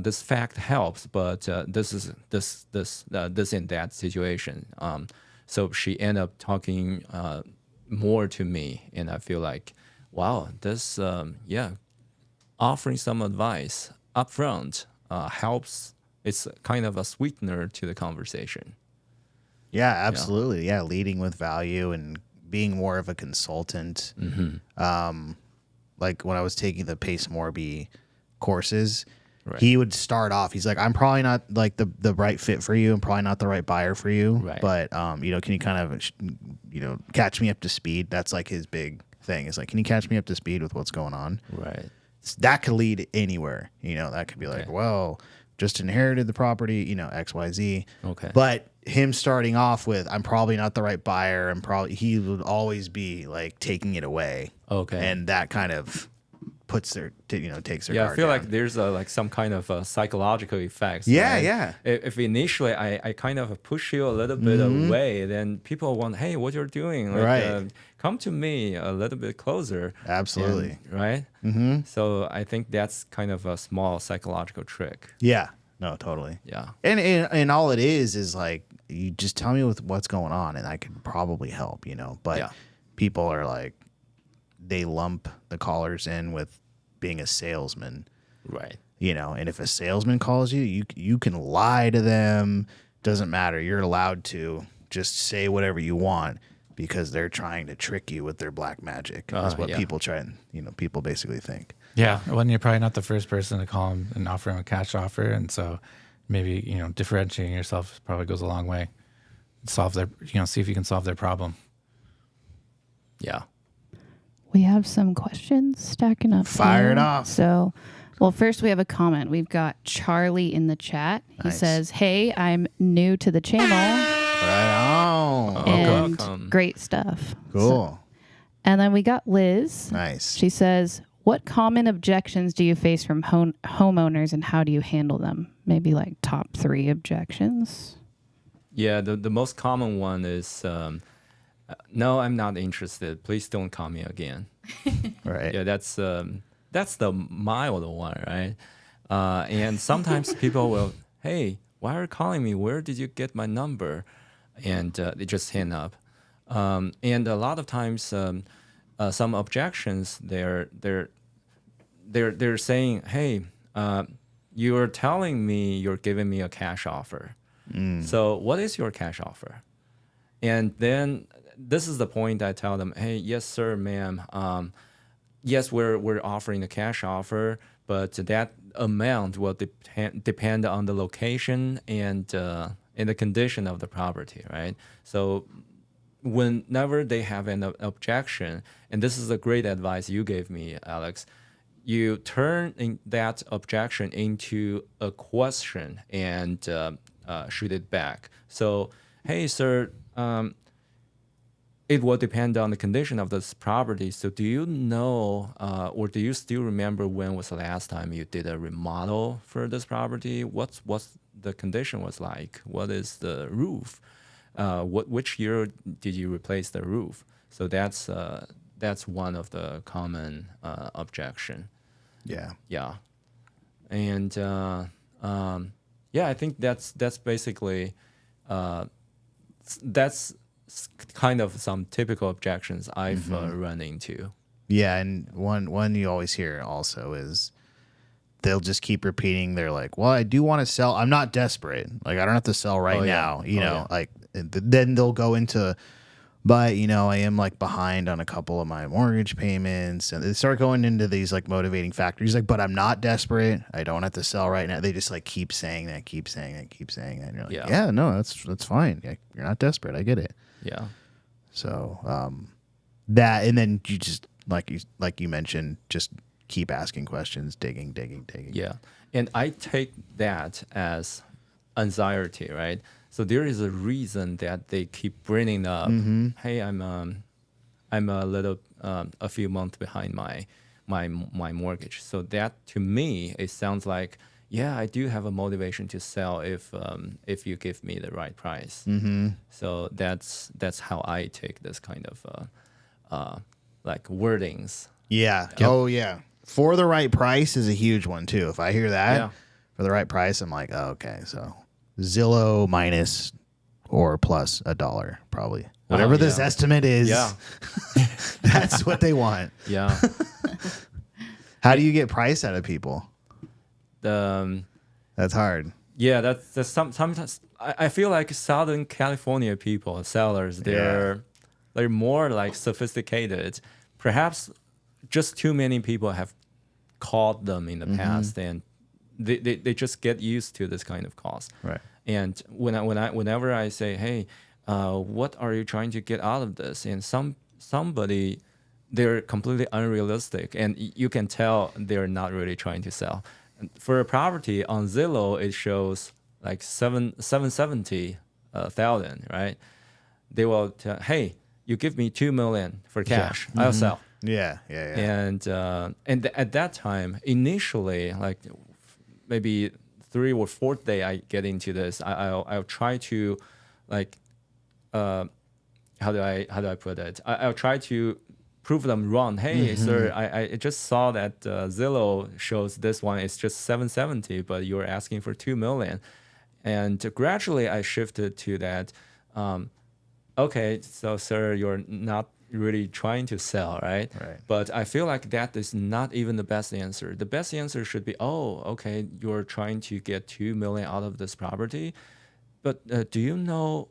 this fact helps, but this is this in that situation. So she ended up talking more to me, and I feel like, wow, this, offering some advice upfront helps it's kind of a sweetener to the conversation. Yeah, absolutely. Yeah, leading with value and being more of a consultant. Like when I was taking the Pace Morby courses, he would start off. He's like, "I'm probably not like the right fit for you. I'm probably not the right buyer for you. Right. But you know, can you kind of catch me up to speed?" That's like his big thing. Is like, "Can you catch me up to speed with what's going on?" Right. That could lead anywhere. You know, that could be like, "Well, just inherited the property. You know, X, Y, Z." Okay. But him starting off with, "I'm probably not the right buyer," he would always be like taking it away. Okay. And that kind of takes their I guard feel down. like there's like some kind of psychological effects. Yeah, right? yeah. If initially I kind of push you a little bit away, then people want, hey, what you're doing? Like, Right. Come to me a little bit closer. Absolutely. And, right? Mm-hmm. So I think that's kind of a small psychological trick. Yeah. No, totally. Yeah. And all it is like, you just tell me what's going on and I could probably help, But people are like, they lump the callers in with being a salesman. Right. And if a salesman calls you, you can lie to them. Doesn't matter. You're allowed to just say whatever you want because they're trying to trick you with their black magic. That's what people people basically think. Yeah. Well, and you're probably not the first person to call them and offer them a cash offer. And so maybe, differentiating yourself probably goes a long way. See if you can solve their problem. Yeah. We have some questions stacking up. Fire it here. off. So, well, first we have a comment. We've got Charlie in the chat. He Nice. says, "Hey, I'm new to the channel Right on. and welcome. great stuff." Cool. And then we got Liz. Nice. She says, "What common objections do you face from homeowners and how do you handle them?" Maybe like top 3 objections. Yeah, the most common one is, no, I'm not interested. Please don't call me again. Right. Yeah, that's the mild one, right? And sometimes people will, hey, why are you calling me? Where did you get my number? And they just hang up. And a lot of times, some objections they're saying, hey, you're telling me you're giving me a cash offer. So what is your cash offer? And then this is the point I tell them, hey, yes, sir, ma'am. Yes, we're offering a cash offer, but that amount will depend on the location and the condition of the property, right? So whenever they have an objection, and this is a great advice you gave me, Alex, you turn that objection into a question and shoot it back. So, hey, sir, it will depend on the condition of this property. So do you know, or do you still remember when was the last time you did a remodel for this property? What's the condition was like? What is the roof? Which year did you replace the roof? So that's one of the common objection. Yeah. Yeah, and I think that's basically that's kind of some typical objections I've run into. Yeah, and one you always hear also is they'll just keep repeating. They're like, "Well, I do want to sell. I'm not desperate. Like, I don't have to sell right now. Like then they'll go into, but I am like behind on a couple of my mortgage payments, and they start going into these like motivating factors. Like, but I'm not desperate. I don't have to sell right now. They just like keep saying that. And you're like, yeah, no, that's fine. Yeah, you're not desperate. I get it. Yeah. So that, and then you just like you mentioned, just keep asking questions, digging. Yeah, and I take that as anxiety, right? So there is a reason that they keep bringing up, hey, I'm a little a few months behind my mortgage. So that to me it sounds like, yeah, I do have a motivation to sell if you give me the right price. So that's how I take this kind of like wordings. Yeah. Yep. Oh yeah. For the right price is a huge one too. If I hear that for the right price, I'm like, oh, okay, so Zillow minus or plus $1 probably. Whatever this estimate is, that's what they want. Yeah. How do you get price out of people? That's hard. Yeah, that's sometimes I feel like Southern California people, sellers, they're more like sophisticated. Perhaps just too many people have called them in the past, and they just get used to this kind of cost. Right. And whenever I say, hey, what are you trying to get out of this? And somebody, they're completely unrealistic, and you can tell they're not really trying to sell. For a property on Zillow, it shows like 770,000, right? They will tell, hey, you give me $2 million for cash, I'll sell. Yeah. And at that time, initially, like maybe 3rd or 4th day I get into this, I'll try to, like, how do I put it? I'll try to prove them wrong. Hey, sir, I just saw that Zillow shows this one is just 770, but you're asking for $2 million. And gradually I shifted to that. Okay, so sir, you're not really trying to sell, right? Right. But I feel like that is not even the best answer. The best answer should be, oh, okay, you're trying to get $2 million out of this property, but do you know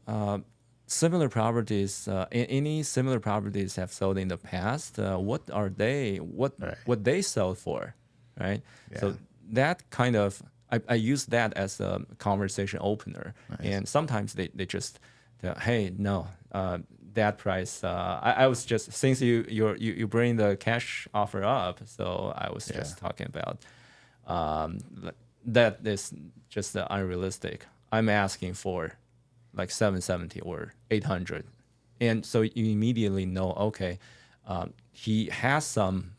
similar properties? Any similar properties have sold in the past? What are they? What they sell for, right? Yeah. So that kind of I use that as a conversation opener, and sometimes they just, hey, no. That price, I was just, since you bring the cash offer up, so I was just talking about that is just unrealistic. I'm asking for like 770 or 800, and so you immediately know, okay, he has some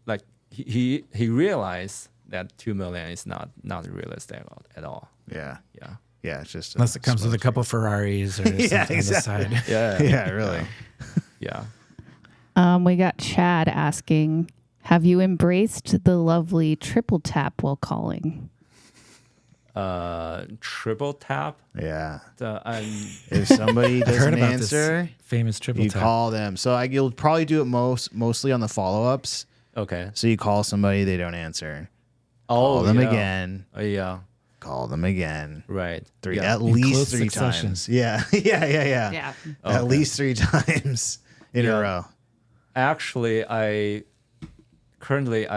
like he realized that $2 million is not realistic at all. Yeah. It's just Unless it comes with a couple Ferraris or something on the side. Yeah, really. Yeah. We got Chad asking, have you embraced the lovely triple tap while calling? Triple tap. Yeah. If If somebody Heard doesn't about answer, this famous triple you tap. call them. So you'll probably do it mostly on the follow-ups. Okay. So you call somebody, they don't answer. Oh, Call them yeah. again. Yeah. Call them again. Right. At In least close 3 succession. times. Yeah. Yeah. At least 3 times in a row. Actually, I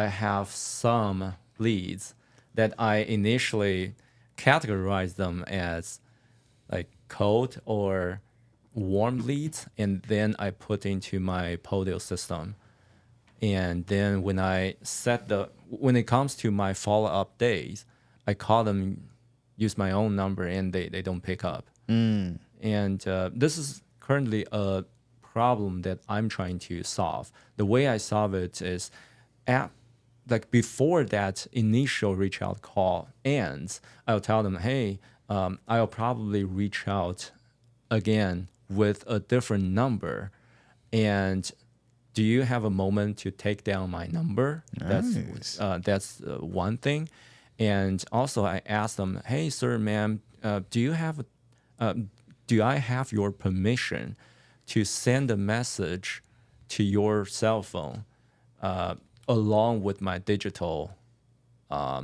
have some leads that I initially categorize them as like cold or warm leads, and then I put into my Podio system. And then when it comes to my follow-up days, I call them, use my own number, and they don't pick up. And this is currently a problem that I'm trying to solve. The way I solve it is, like before that initial reach out call ends, I'll tell them, hey, I'll probably reach out again with a different number, and do you have a moment to take down my number? Nice. That's one thing. And also I asked them, hey, sir, ma'am, do I have your permission to send a message to your cell phone along with my digital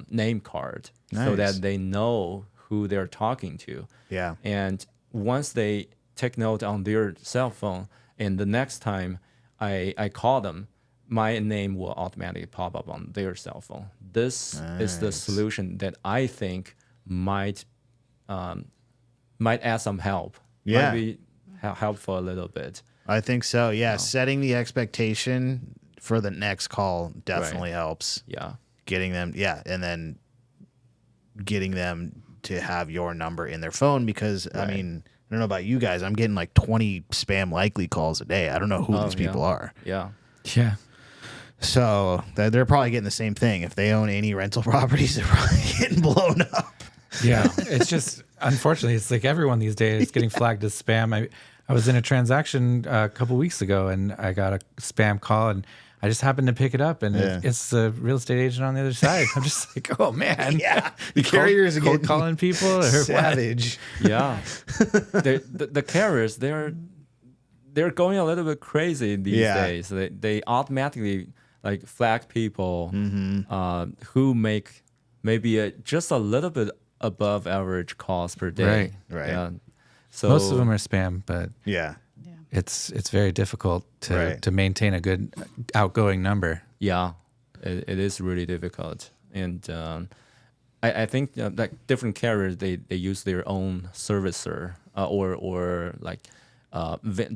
name card, so Nice. that they know who they're talking to? Yeah. And once they take note on their cell phone, and the next time I call them, my name will automatically pop up on their cell phone. This is the solution that I think might add some help. Yeah. Might be helpful a little bit. I think so. Yeah. Setting the expectation for the next call definitely helps. Yeah. Getting them, and then getting them to have your number in their phone, because, I mean, I don't know about you guys. I'm getting like 20 spam likely calls a day. I don't know who these people are. Yeah. Yeah. So they're probably getting the same thing. If they own any rental properties, they're probably getting blown up. Yeah. It's just, unfortunately, it's like everyone these days is getting flagged as spam. I was in a transaction a couple weeks ago, and I got a spam call, and I just happened to pick it up, and it's the real estate agent on the other side. I'm just like, oh man, The carriers are cold getting calling people or savage. Yeah. the carriers, they're going a little bit crazy these days. They automatically like flag people who make maybe just a little bit above average cost per day. Right. Yeah. So Most of them are spam, but Yeah. it's very difficult Right. to maintain a good outgoing number. Yeah, it is really difficult. And I think like different carriers, they use their own servicer or like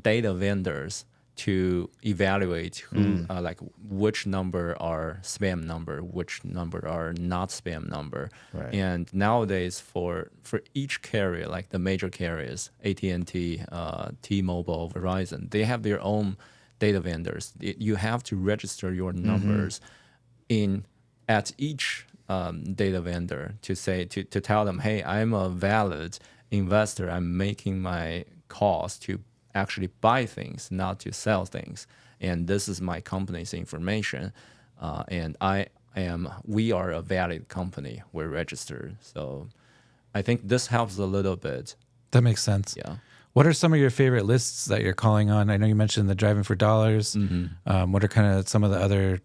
data vendors to evaluate who like which number are spam number, which number are not spam number. Right. And nowadays for each carrier, like the major carriers, AT&T, T-Mobile, Verizon, they have their own data vendors. You have to register your numbers at each data vendor to say to tell them, hey, I'm a valid investor. I'm making my calls to actually buy things, not to sell things. And this is my company's information. And we are a valid company. We're registered. So I think this helps a little bit. That makes sense. Yeah. What are some of your favorite lists that you're calling on? I know you mentioned the driving for dollars. What are kind of some of the other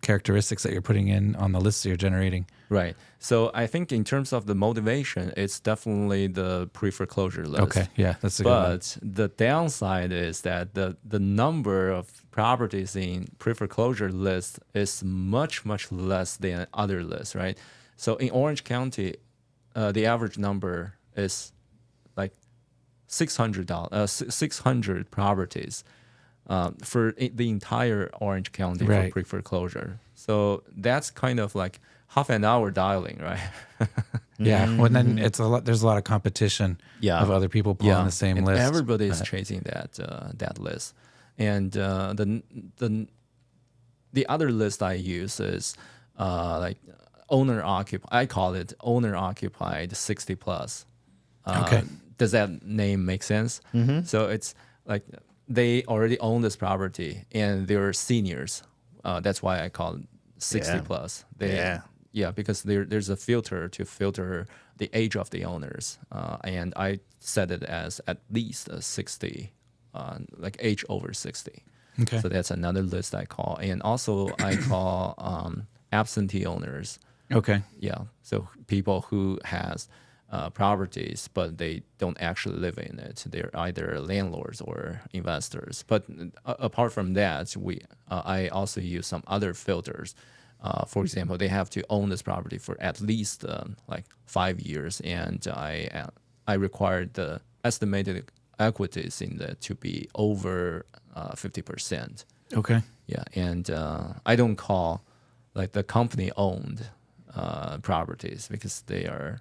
characteristics that you're putting in on the lists you're generating? Right. So I think in terms of the motivation, it's definitely the pre-foreclosure list. Okay, yeah, that's a good one. But the downside is that the number of properties in pre-foreclosure list is much, much less than other lists, right? So in Orange County, the average number is like $600 properties for the entire Orange County for Right. pre-foreclosure. So that's kind of like half an hour dialing, right? Yeah, well, then it's a lot. There's a lot of competition of other people pulling the same and list. everybody is chasing that list. And the other list I use is like owner occupied. I call it owner occupied 60 plus. Okay. Does that name make sense? So it's like they already own this property and they're seniors. That's why I call it 60 plus. Yeah, because there's a filter to filter the age of the owners, and I set it as at least 60, like age over 60. Okay. So that's another list I call, and also I call absentee owners. Okay. Yeah, so people who has properties but they don't actually live in it. They're either landlords or investors. But apart from that, I also use some other filters. For example, they have to own this property for at least like 5 years, and I require the estimated equities in that to be over 50%. Okay. Yeah, and I don't call like the company owned properties because they are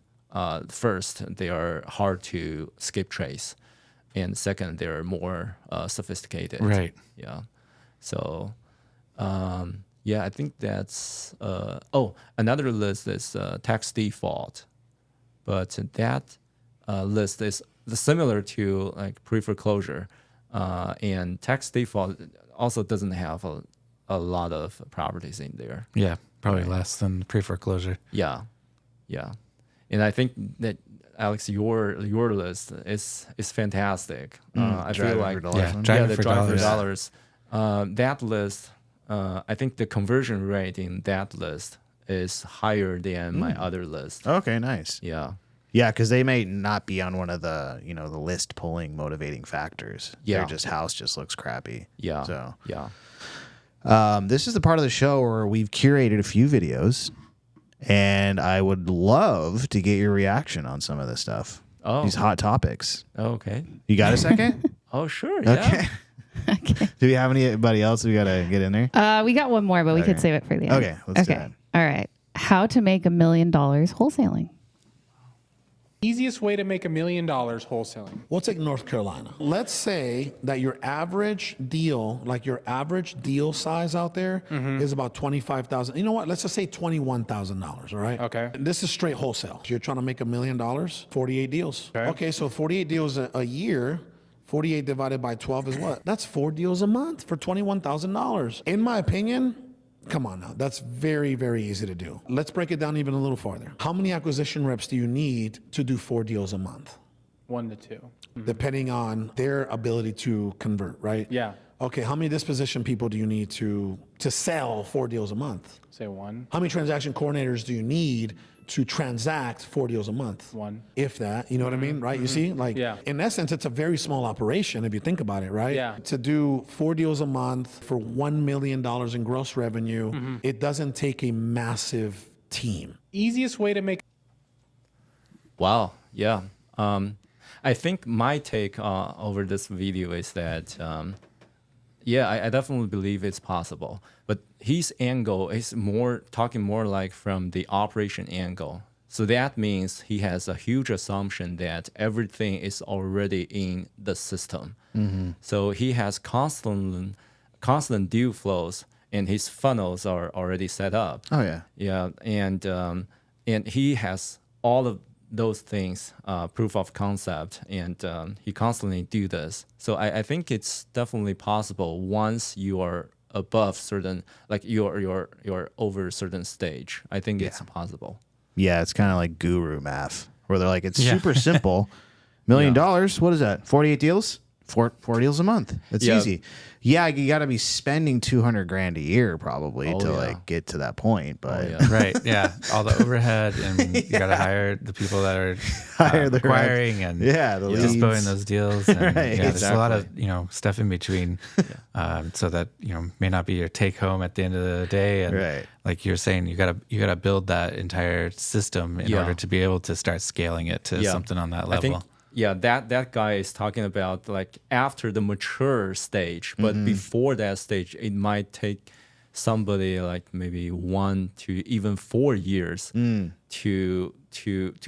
first they are hard to skip trace, and second they are more sophisticated. Right. Yeah. So. Yeah, I think that's. Another list is tax default, but that list is similar to like pre-foreclosure, and tax default also doesn't have a lot of properties in there. Yeah, probably less than pre-foreclosure. Yeah, and I think that Alex, your list is fantastic. I feel like Driving the for Drive dollars. for Dollars. That list. I think the conversion rate in that list is higher than my other list. Okay, nice. Yeah. Yeah, because they may not be on one of the the list pulling motivating factors. Yeah. Their house just looks crappy. Yeah. So yeah. this is the part of the show where we've curated a few videos, and I would love to get your reaction on some of this stuff. Oh. These hot topics. Okay. You got a second? Oh, sure. Yeah. Okay. Okay. Do we have anybody else we got to get in there? We got one more, but we could save it for the end. Okay, let's do that. All right. How to make $1 million wholesaling. Easiest way to make $1 million wholesaling. We'll take North Carolina. Let's say that your average deal, like your average deal size out there is about $25,000. You know what? Let's just say $21,000, all right? Okay. This is straight wholesale. You're trying to make $1 million, 48 deals. Okay, so 48 deals a year. 48 divided by 12 is what? That's 4 deals a month for $21,000. In my opinion, come on now, that's very, very easy to do. Let's break it down even a little farther. How many acquisition reps do you need to do 4 deals a month? 1 to 2. Depending on their ability to convert, right? Yeah. Okay, how many disposition people do you need to sell 4 deals a month? Say one. How many transaction coordinators do you need to transact 4 deals a month? One. If that, you know what I mean, right? You see, like, Yeah. in essence, it's a very small operation if you think about it, right? Yeah. To do 4 deals a month for $1 million in gross revenue, it doesn't take a massive team. Easiest way to make Wow. Yeah. I think my take over this video is that, I definitely believe it's possible. But his angle is talking more like from the operation angle. So that means he has a huge assumption that everything is already in the system. So he has constant deal flows, and his funnels are already set up. Oh yeah. Yeah, and he has all of those things, proof of concept, and he constantly do this. So I think it's definitely possible once you are above certain, like you're over a certain stage. I think it's possible. Yeah, it's kind of like guru math, where they're like, it's super simple. $1 million, what is that? 48 deals? Four deals a month. It's easy. Yeah, you got to be spending $200,000 a year probably to like get to that point. But Right. Yeah. All the overhead, and you got to hire the people that are Hire the acquiring and the leads. dispoing those deals. And Right, there's a lot of exactly. stuff in between, so that may not be your take home at the end of the day. And Right. like you're saying, you gotta build that entire system in order to be able to start scaling it to something on that level. I think, that guy is talking about like after the mature stage, but before that stage, it might take somebody like maybe 1 to even 4 years to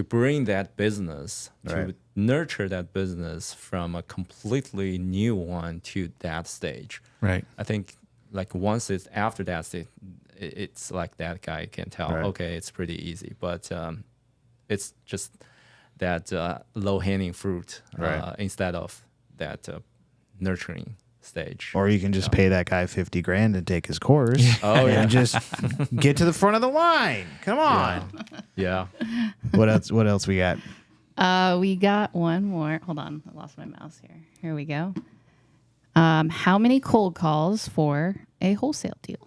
bring that business, to nurture that business from a completely new one to that stage. Right. I think like once it's after that stage, it's like that guy can tell, okay, it's pretty easy, but it's just that low-hanging fruit instead of that nurturing stage. Or you can just pay that guy $50,000 and take his course. And just get to the front of the line. Come on. Yeah. What else we got? We got one more. Hold on. I lost my mouse here. Here we go. How many cold calls for a wholesale deal?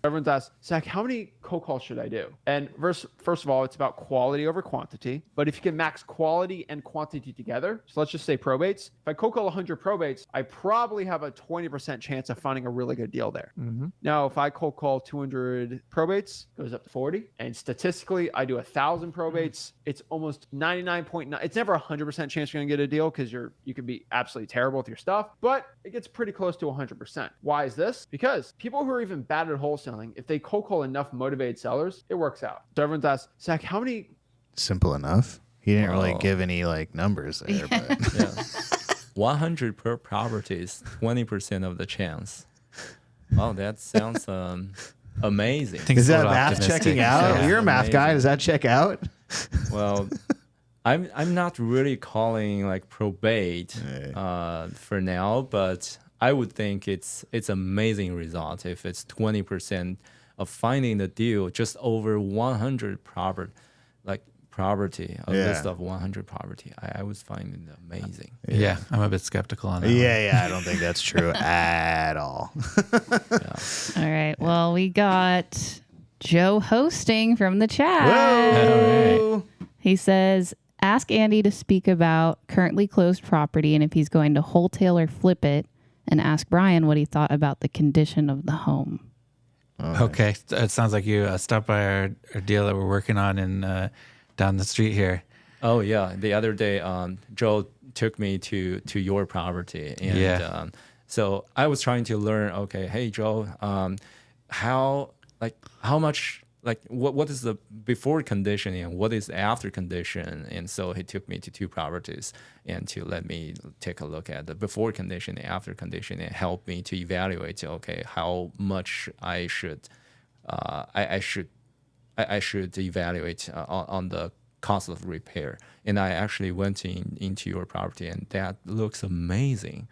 Everyone's asked, Zach, how many cold calls should I do? And first of all, it's about quality over quantity. But if you can max quality and quantity together, so let's just say probates. If I cold call 100 probates, I probably have a 20% chance of finding a really good deal there. Now, if I cold call 200 probates, it goes up to 40. And statistically, I do 1,000 probates. It's almost 99.9. It's never 100% chance you're going to get a deal because you can be absolutely terrible with your stuff. But it gets pretty close to 100%. Why is this? Because people who are even bad at wholesaling, if they cold call enough motivated sellers, it works out. So everyone's asked, Zach, how many? Simple enough. He didn't really give any like numbers there, but 100 per properties, 20% of the chance. Oh, that sounds amazing. is that math checking out? Yeah. You're a math guy. Amazing. Does that check out? Well, I'm not really calling like probate for now, but I would think it's amazing result if it's 20% of finding the deal just over 100 property, a list of 100 property. I was finding it amazing. Yeah, I'm a bit skeptical on that. Yeah, I don't think that's true at all. All right. Well, we got Joe hosting from the chat. Whoa. He says, ask Andy to speak about currently closed property and if he's going to wholesale or flip it, and ask Brian what he thought about the condition of the home. Okay, it sounds like you stopped by our deal that we're working on in down the street here. Oh yeah, the other day, Joe took me to your property, and so I was trying to learn. Okay, hey Joe, how much, what is the before condition and what is the after condition? And so he took me to 2 properties and to let me take a look at the before condition and after condition and help me to evaluate. Okay, how much I should evaluate on the cost of repair. And I actually went into your property, and that looks amazing.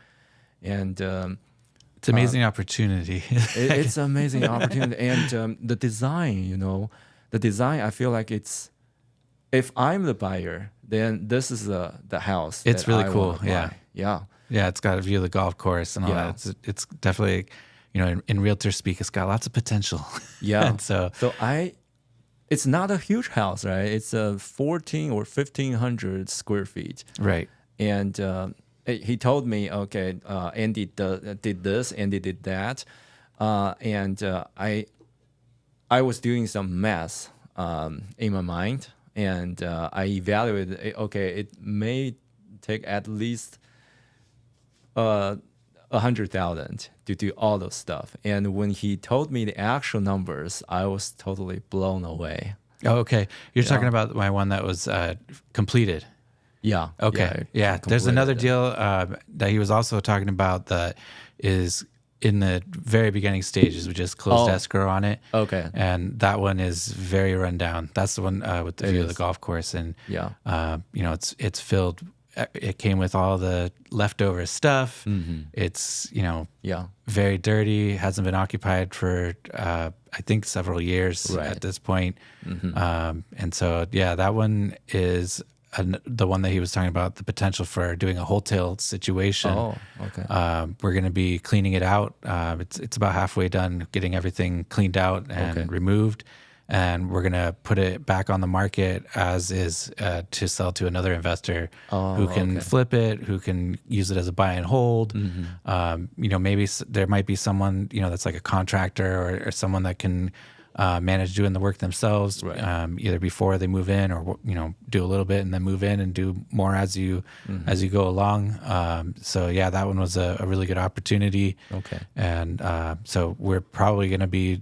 And It's an amazing opportunity. it's an amazing opportunity. And the design, I feel like it's, if I'm the buyer, then this is the house. It's that really I cool, wanna buy. yeah. Yeah. Yeah, it's got a view of the golf course and all Yeah. that. It's definitely, in realtor speak, it's got lots of potential. Yeah. And so it's not a huge house, right? It's a 14 or 1,500 square feet. right. And he told me, okay, Andy did this, Andy did that. And I was doing some math in my mind. And I evaluated, okay, it may take at least 100,000 to do all those stuff. And when he told me the actual numbers, I was totally blown away. Oh, okay. You're talking about my one that was completed. Yeah. Okay. Yeah. There's another deal that he was also talking about that is in the very beginning stages. We just closed escrow on it. Okay. And that one is very run down. That's the one with the view of the golf course. And, it's filled. It came with all the leftover stuff. Mm-hmm. It's, very dirty. Hasn't been occupied for, I think, several years at this point. Mm-hmm. And so, that one is the one that he was talking about, the potential for doing a wholesale situation. Oh, okay. We're going to be cleaning it out. It's about halfway done, getting everything cleaned out and removed. And we're going to put it back on the market as is to sell to another investor who can flip it, who can use it as a buy and hold. Mm-hmm. Maybe there might be someone, that's like a contractor or someone that can manage doing the work themselves, either before they move in or, do a little bit and then move in and do more as you go along. So that one was a really good opportunity. Okay. And so we're probably going to be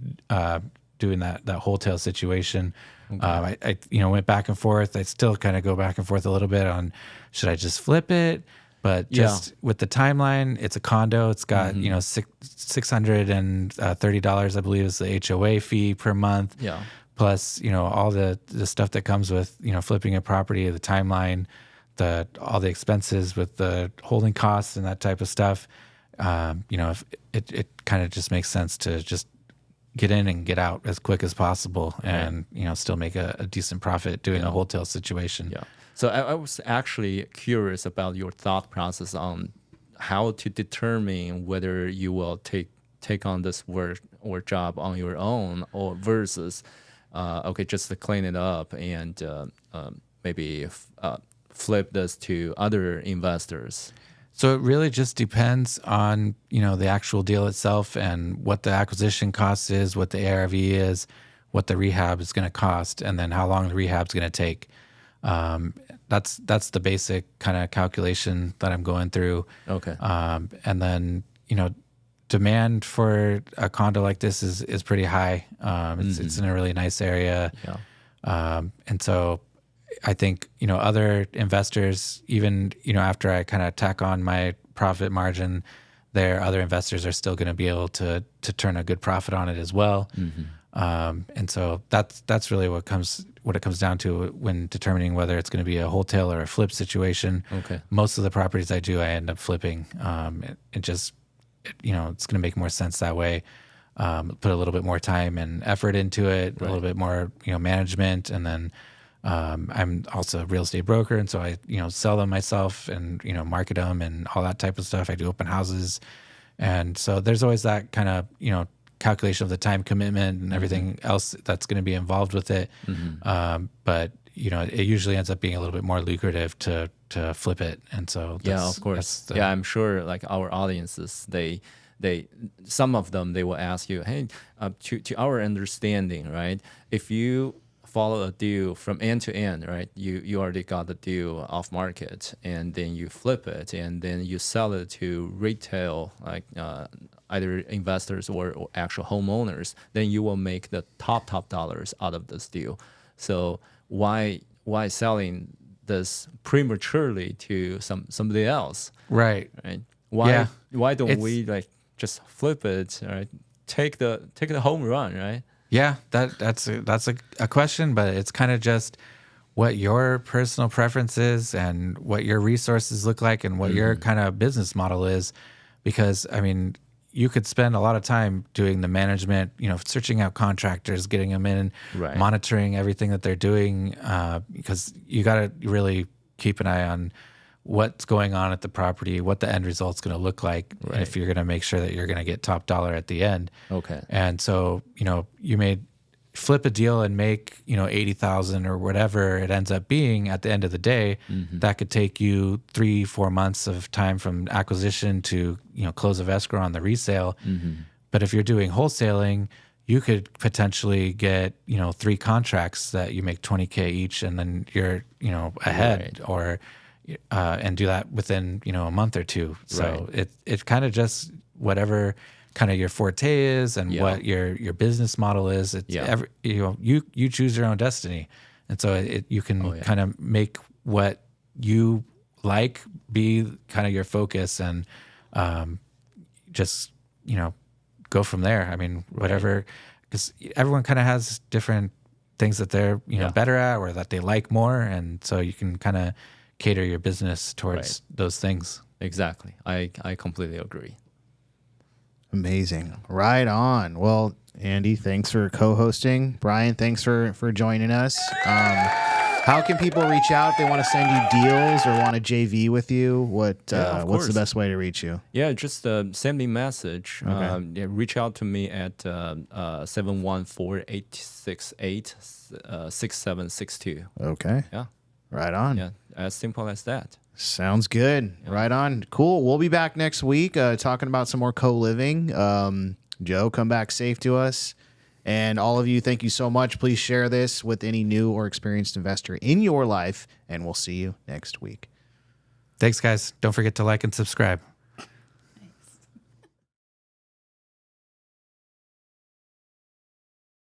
doing that wholesale situation. Okay. I went back and forth. I still kind of go back and forth a little bit on should I just flip it? But just with the timeline, it's a condo. It's got $630, I believe, is the HOA fee per month. Yeah. Plus, all the stuff that comes with flipping a property, the timeline, all the expenses with the holding costs and that type of stuff. If it kind of just makes sense to just get in and get out as quick as possible, and still make a decent profit doing a wholesale situation. Yeah. So I was actually curious about your thought process on how to determine whether you will take on this work or job on your own, or versus just to clean it up and maybe flip this to other investors. So it really just depends on, the actual deal itself and what the acquisition cost is, what the ARV is, what the rehab is going to cost, and then how long the rehab is going to take. That's the basic kind of calculation that I'm going through. Okay. And then, demand for a condo like this is pretty high. It's in a really nice area. Yeah. And so I think, other investors, even, after I kind of tack on my profit margin there, other investors are still going to be able to turn a good profit on it as well. Mm-hmm. And so that's really what it comes down to when determining whether it's going to be a wholesale or a flip situation. Okay. Most of the properties I do, I end up flipping. It's going to make more sense that way. Put a little bit more time and effort into it, a little bit more, management, and then I'm also a real estate broker, and so I, sell them myself and, market them and all that type of stuff. I do open houses. And so there's always that kind of, calculation of the time commitment and everything else that's going to be involved with it. Mm-hmm. But, it usually ends up being a little bit more lucrative to flip it. And so of course. I'm sure like our audiences, they some of them, they will ask you, hey, to our understanding, right? If you follow a deal from end to end, right? You already got the deal off market, and then you flip it, and then you sell it to retail, like either investors or actual homeowners. Then you will make the top dollars out of this deal. So why selling this prematurely to somebody else? Right. Why don't we like just flip it? Right? Take the home run, right? Yeah, that's a question, but it's kind of just what your personal preference is and what your resources look like and what your kind of business model is. Because, I mean, you could spend a lot of time doing the management, searching out contractors, getting them in, monitoring everything that they're doing, because you got to really keep an eye on what's going on at the property, what the end result's going to look like, and if you're going to make sure that you're going to get top dollar at the end. Okay. And so, you may flip a deal and make, 80,000 or whatever it ends up being at the end of the day. That could take you 3-4 months of time from acquisition to, close of escrow on the resale. But if you're doing wholesaling, you could potentially get, 3 contracts that you make $20K each, and then you're, ahead, or and do that within, a month or two. So it kind of just whatever kind of your forte is and what your business model is. It's you choose your own destiny, and so you can kind of make what you like be kind of your focus, and just go from there. I mean, whatever, because everyone kind of has different things that they're better at or that they like more, and so you can kind of cater your business towards those things. Exactly. I completely agree. Amazing. Right on. Well, Andy, thanks for co-hosting. Brian, thanks for joining us. How can people reach out if they want to send you deals or want to JV with you? What's the best way to reach you? Yeah, just send me a message. Okay. Reach out to me at 714-868-6762. Okay. Yeah. Right on. Yeah, as simple as that. Sounds good. Yeah. Right on. Cool. We'll be back next week talking about some more co-living. Joe, come back safe to us. And all of you, thank you so much. Please share this with any new or experienced investor in your life, and we'll see you next week. Thanks, guys. Don't forget to like and subscribe.